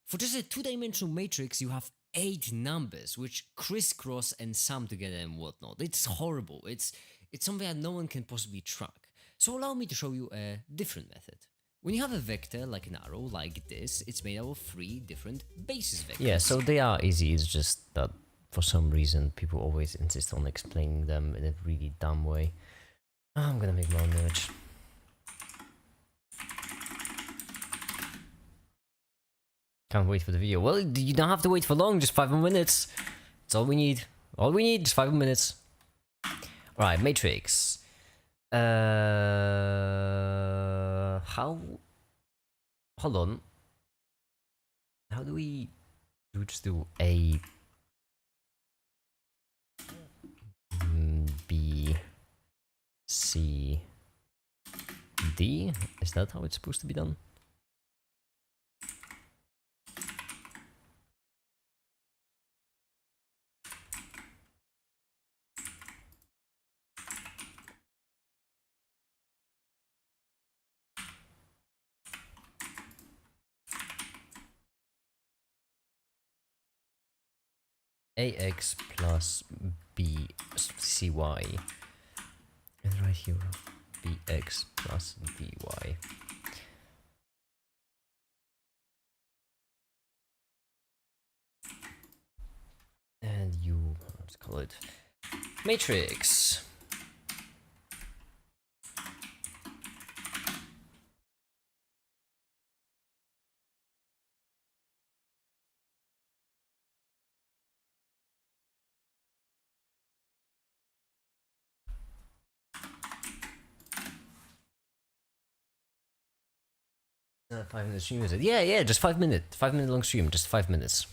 For just a two-dimensional matrix, you have 8 numbers which crisscross and sum together and whatnot. It's horrible. It's something that no one can possibly track. So allow me to show you a different method. When you have a vector like an arrow like this, it's made out of 3 different basis vectors. Yeah, so they are easy. It's just that for some reason people always insist on explaining them in a really dumb way. I'm gonna make my own image. Can't wait for the video. Well, you don't have to wait for long, just 5 more minutes. That's all we need. All we need is 5 more minutes. Alright, matrix. How? Hold on. How do we just do A, B, C, D? Is that how it's supposed to be done? AX plus BCY. And right here, BX plus DY. And you, let's call it matrix. 5 minute stream is it? Yeah, just 5 minutes. 5 minute long stream, just 5 minutes.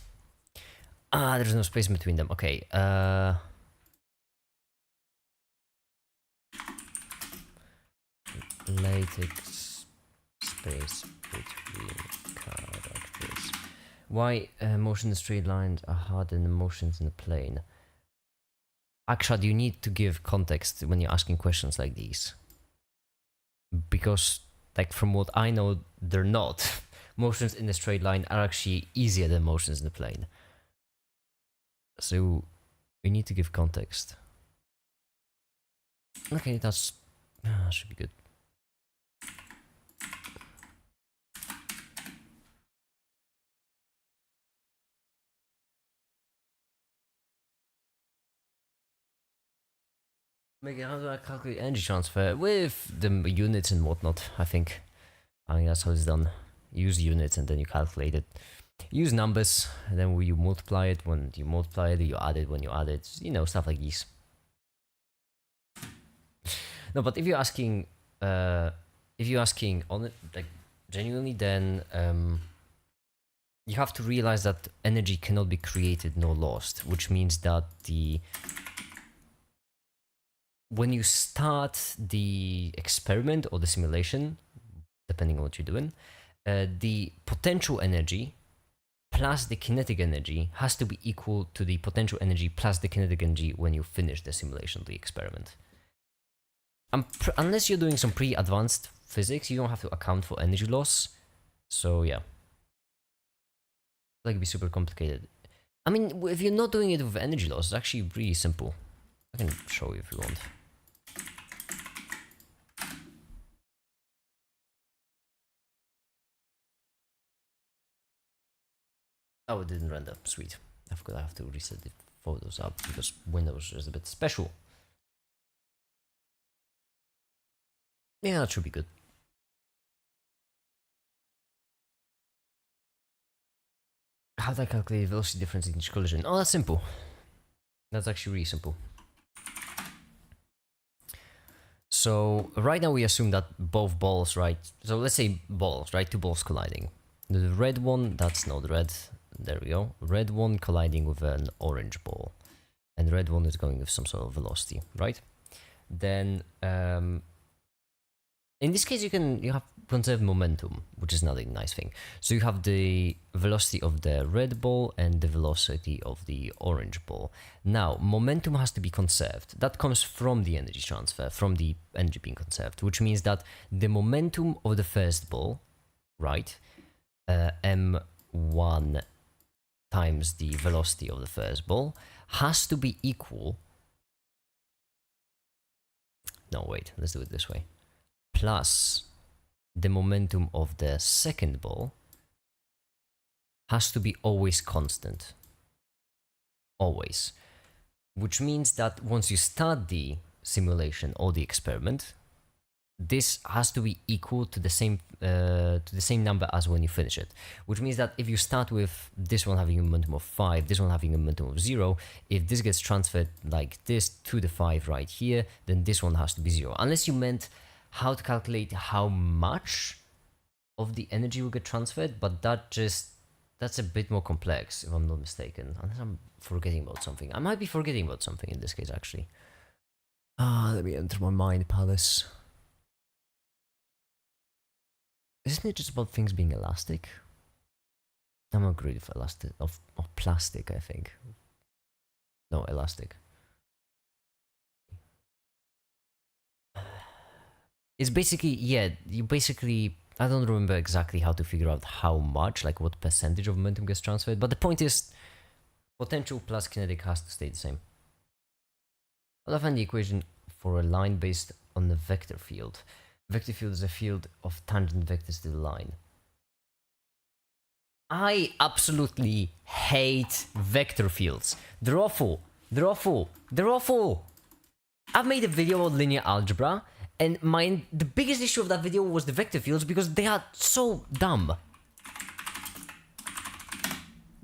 There's no space between them. Okay, latex space between characters. Why motion in straight lines are harder than motions in a plane? Actually, you need to give context when you're asking questions like these. Because, like, from what I know, they're not. Motions in a straight line are actually easier than motions in a plane. So, we need to give context. Okay, that should be good. How do I calculate energy transfer? With the units and whatnot, I think. I think that's how it's done. Use units and then you calculate it. Use numbers, and then you multiply it when you multiply it, you add it when you add it, you know, stuff like these. No, but if you're asking on it, like, genuinely, then you have to realize that energy cannot be created nor lost, which means that when you start the experiment or the simulation, depending on what you're doing, the potential energy plus the kinetic energy has to be equal to the potential energy plus the kinetic energy when you finish the simulation, the experiment. Unless you're doing some pretty advanced physics, you don't have to account for energy loss. So yeah, like, it'd be super complicated. I mean, if you're not doing it with energy loss, it's actually really simple. I can show you if you want. Oh, it didn't render. Sweet. I forgot I have to reset the photos up because Windows is a bit special. Yeah, that should be good. . . . . . . . . . . . . . . . . . . . . . . . . . . . . . . . . . . . . . . . . . . . . . . . . . . . . . . . . . . how do I calculate velocity difference in each collision? Oh, that's simple. That's actually really simple. So right now we assume that both balls, right? So let's say balls, right? Two balls colliding. The red one, that's not red. There we go. Red one colliding with an orange ball. And red one is going with some sort of velocity, right? Then in this case you have conserved momentum, which is another nice thing. So you have the velocity of the red ball and the velocity of the orange ball. Now momentum has to be conserved. That comes from the energy transfer, from the energy being conserved, which means that the momentum of the first ball, right, m1 times the velocity of the first ball, has to be equal. No, wait, let's do it this way. Plus the momentum of the second ball has to be always constant. Always. Which means that once you start the simulation or the experiment, this has to be equal to the same number as when you finish it. Which means that if you start with this one having a momentum of 5, this one having a momentum of 0, if this gets transferred like this to the 5 right here, then this one has to be 0. Unless you meant how to calculate how much of the energy will get transferred, but that's a bit more complex if I'm not mistaken. Unless I'm forgetting about something. I might be forgetting about something in this case actually. Let me enter my mind palace. Isn't it just about things being elastic? I'm not great with elastic of plastic, I think. No, elastic. It's basically, yeah, I don't remember exactly how to figure out how much, like what percentage of momentum gets transferred, but the point is, potential plus kinetic has to stay the same. I'll find the equation for a line based on the vector field. Vector field is a field of tangent vectors to the line. I absolutely hate vector fields. They're awful. They're awful. They're awful. I've made a video about linear algebra, and the biggest issue of that video was the vector fields because they are so dumb.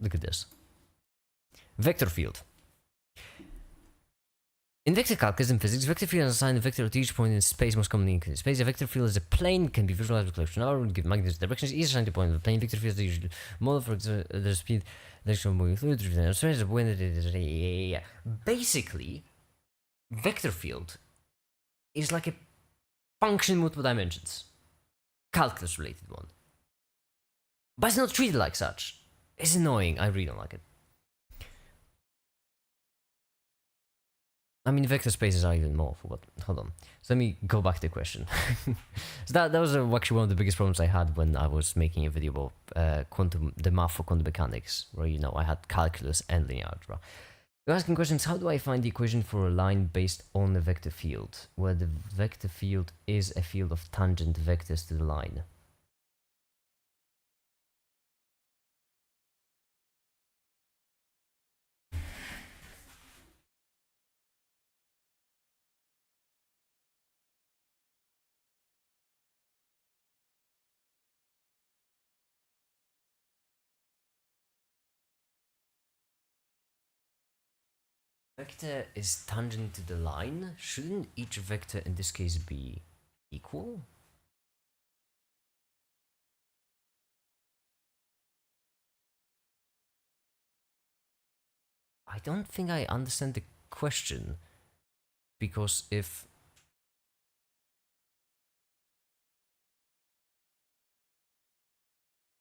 Look at this. Vector field. In vector calculus in physics, vector field is assigned a vector to each point in space, most commonly in space. A vector field is a plane, can be visualized with collection of give magnitude directions. Each assigned to point of the plane. Vector field is the usual model for the speed, direction of moving fluid. Basically, vector field is like a function in multiple dimensions. Calculus related one. But it's not treated like such. It's annoying. I really don't like it. I mean, vector spaces are even more awful, but hold on. So let me go back to the question. So that was actually one of the biggest problems I had when I was making a video about the math for quantum mechanics, where, you know, I had calculus and linear algebra. You're asking questions, how do I find the equation for a line based on a vector field, where the vector field is a field of tangent vectors to the line? Vector is tangent to the line. Shouldn't each vector in this case be equal? I don't think I understand the question, because if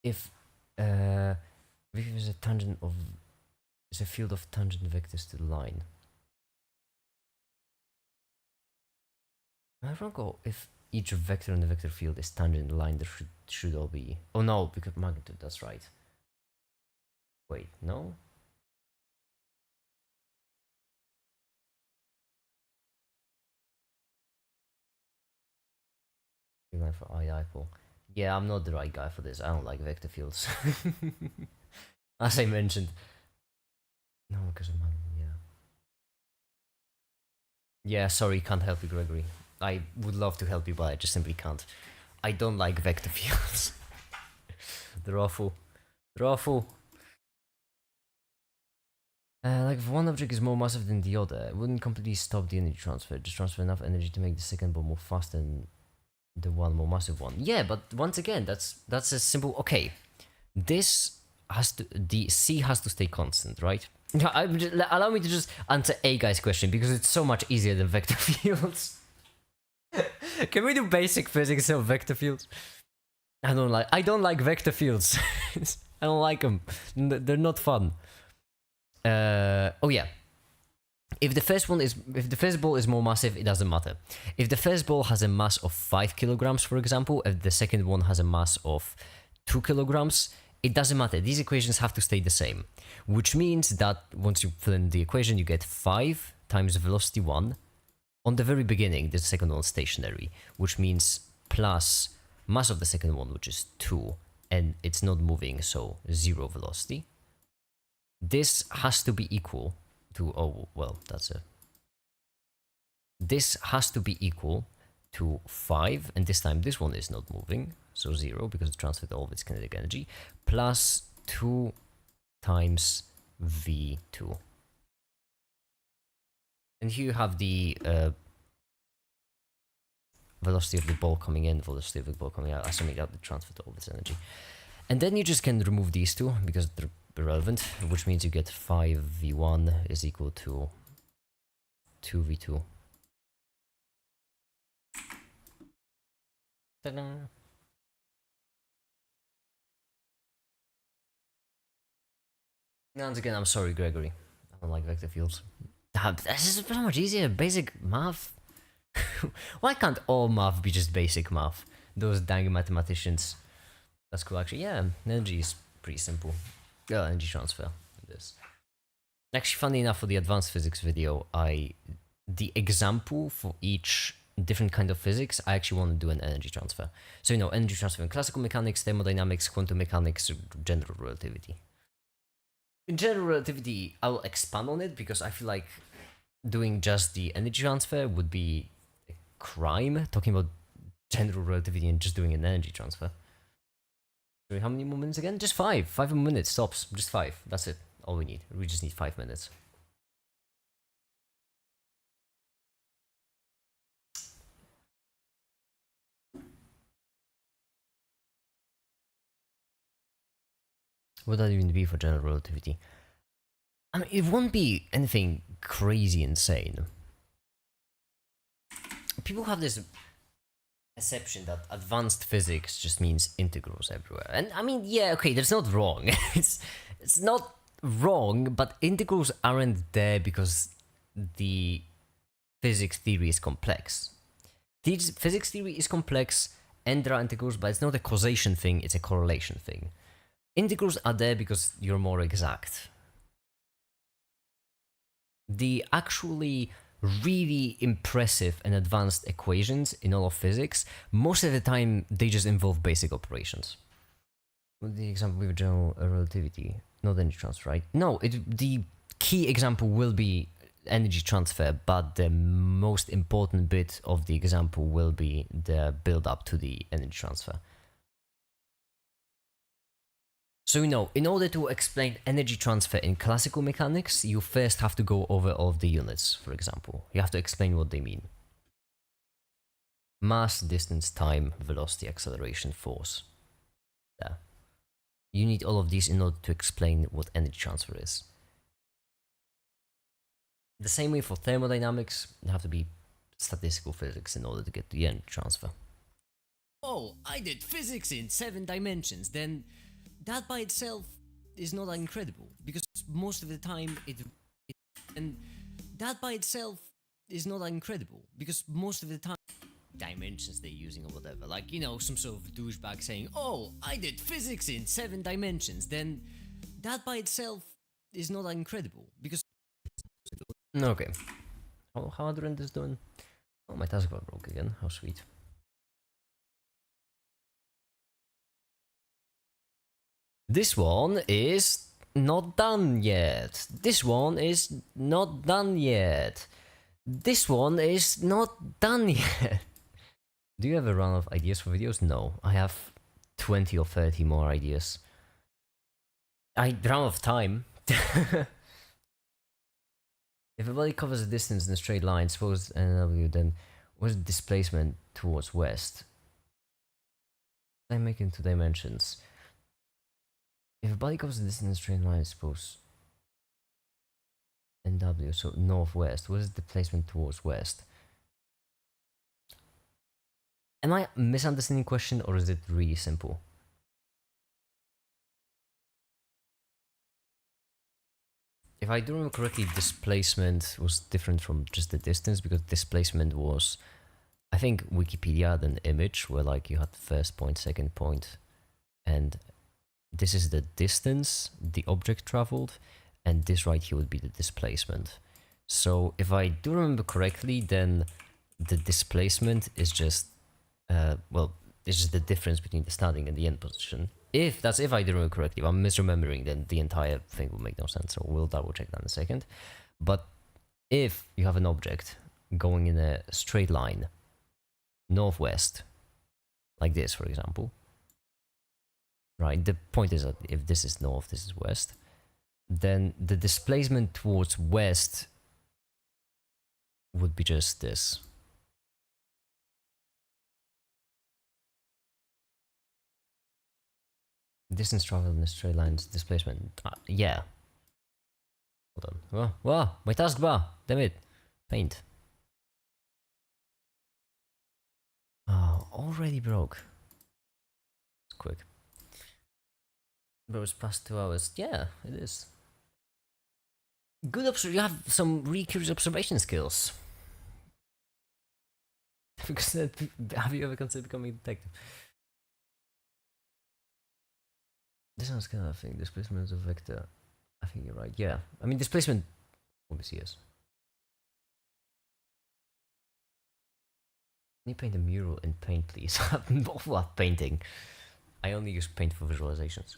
vector is a tangent of is a field of tangent vectors to the line. Am I wrong, or if each vector in the vector field is tangent to the line, there should all be? Oh no, because magnitude. That's right. Wait, no. You're going for I-dipole. Yeah, I'm not the right guy for this. I don't like vector fields. As I mentioned. No, because of magnitude, yeah. Yeah, sorry, can't help you, Gregory. I would love to help you, but I just simply can't. I don't like vector fields. They're awful. They're awful. Like if one object is more massive than the other, it wouldn't completely stop the energy transfer. Just transfer enough energy to make the second ball move faster than the one more massive one. Yeah, but once again, that's a simple. Okay, this has to, the C has to stay constant, right? Allow me to just answer a guy's question because it's so much easier than vector fields. Can we do basic physics of vector fields? I don't like vector fields. I don't like them. They're not fun. Oh yeah. If the first ball is more massive, it doesn't matter. If the first ball has a mass of 5 kilograms, for example, if the second one has a mass of 2 kilograms, it doesn't matter. These equations have to stay the same, which means that once you fill in the equation, you get 5 times velocity 1. On the very beginning, the second one is stationary, which means plus mass of the second one, which is 2, and it's not moving, so 0 velocity. This has to be equal to, oh, well, that's it. This has to be equal to 5, and this time this one is not moving, so 0, because it transferred all of its kinetic energy, plus 2 times v2. And here you have the velocity of the ball coming in, velocity of the ball coming out, assuming that it transferred all of its energy. And then you just can remove these two, because they're irrelevant, which means you get 5v1 is equal to 2v2. Ta-da! Once again, I'm sorry, Gregory. I don't like vector fields. This is so much easier. Basic math. Why can't all math be just basic math? Those dang mathematicians. That's cool, actually. Yeah, energy is pretty simple. Yeah, energy transfer. This. Actually, funny enough, for the advanced physics video, the example for each different kind of physics, I actually want to do an energy transfer. So, you know, energy transfer in classical mechanics, thermodynamics, quantum mechanics, general relativity. In general relativity, I'll expand on it because I feel like doing just the energy transfer would be a crime. Talking about general relativity and just doing an energy transfer. So how many more minutes again? Just 5. 5 more minutes, stops. Just 5. That's it. All we need. We just need 5 minutes. What would that even be for general relativity? I mean, it won't be anything crazy insane. People have this perception that advanced physics just means integrals everywhere. And I mean, yeah, okay, that's not wrong. it's not wrong, but integrals aren't there because the physics theory is complex. Physics theory is complex and there are integrals, but it's not a causation thing, it's a correlation thing. Integrals are there because you're more exact. The actually really impressive and advanced equations in all of physics, most of the time they just involve basic operations. The example with general relativity, not energy transfer, right? No, the key example will be energy transfer, but the most important bit of the example will be the build up to the energy transfer. So, you know, in order to explain energy transfer in classical mechanics, you first have to go over all of the units, for example. You have to explain what they mean. Mass, distance, time, velocity, acceleration, force. Yeah. You need all of these in order to explain what energy transfer is. The same way for thermodynamics, you have to be statistical physics in order to get the energy transfer. Oh, I did physics in 7 dimensions, then that by itself is not incredible, because most of the time and that by itself is not incredible, because most of the time dimensions they're using or whatever, like, you know, some sort of douchebag saying, oh, I did physics in 7 dimensions, then that by itself is not incredible, because... Okay. How are the renders doing? Oh, my taskbar broke again. How sweet. This one is not done yet. This one is not done yet. This one is not done yet. Do you have a run of ideas for videos? No, I have 20 or 30 more ideas. I run out of time. If a body covers a distance in a straight line, suppose NW, then what's the displacement towards west? I make it 2 dimensions. If a body covers a distance in a straight line, suppose NW, so northwest, what is the displacement towards west? Am I misunderstanding the question, or is it really simple? If I do remember correctly, displacement was different from just the distance, because displacement was, I think, Wikipedia had an image where like you had first point, second point, and this is the distance the object traveled, and this right here would be the displacement. So if I do remember correctly, then the displacement is just, well, it's just the difference between the starting and the end position. If I do remember correctly, if I'm misremembering, then the entire thing will make no sense, so we'll double check that in a second. But if you have an object going in a straight line, northwest, like this, for example, right, the point is that if this is north, this is west, then the displacement towards west would be just this. Distance traveled in a straight line is displacement. Yeah. Hold on. Whoa, my taskbar! Damn it. Paint. Oh, already broke. It's quick. Bro, it's past 2 hours. Yeah, it is. Good you have some really curious observation skills. Because have you ever considered becoming a detective? This one's kind of thing. Displacement is a vector. I think you're right. Yeah. I mean, displacement obviously is. Can you paint a mural in paint, please? I'm awful at painting. I only use paint for visualizations.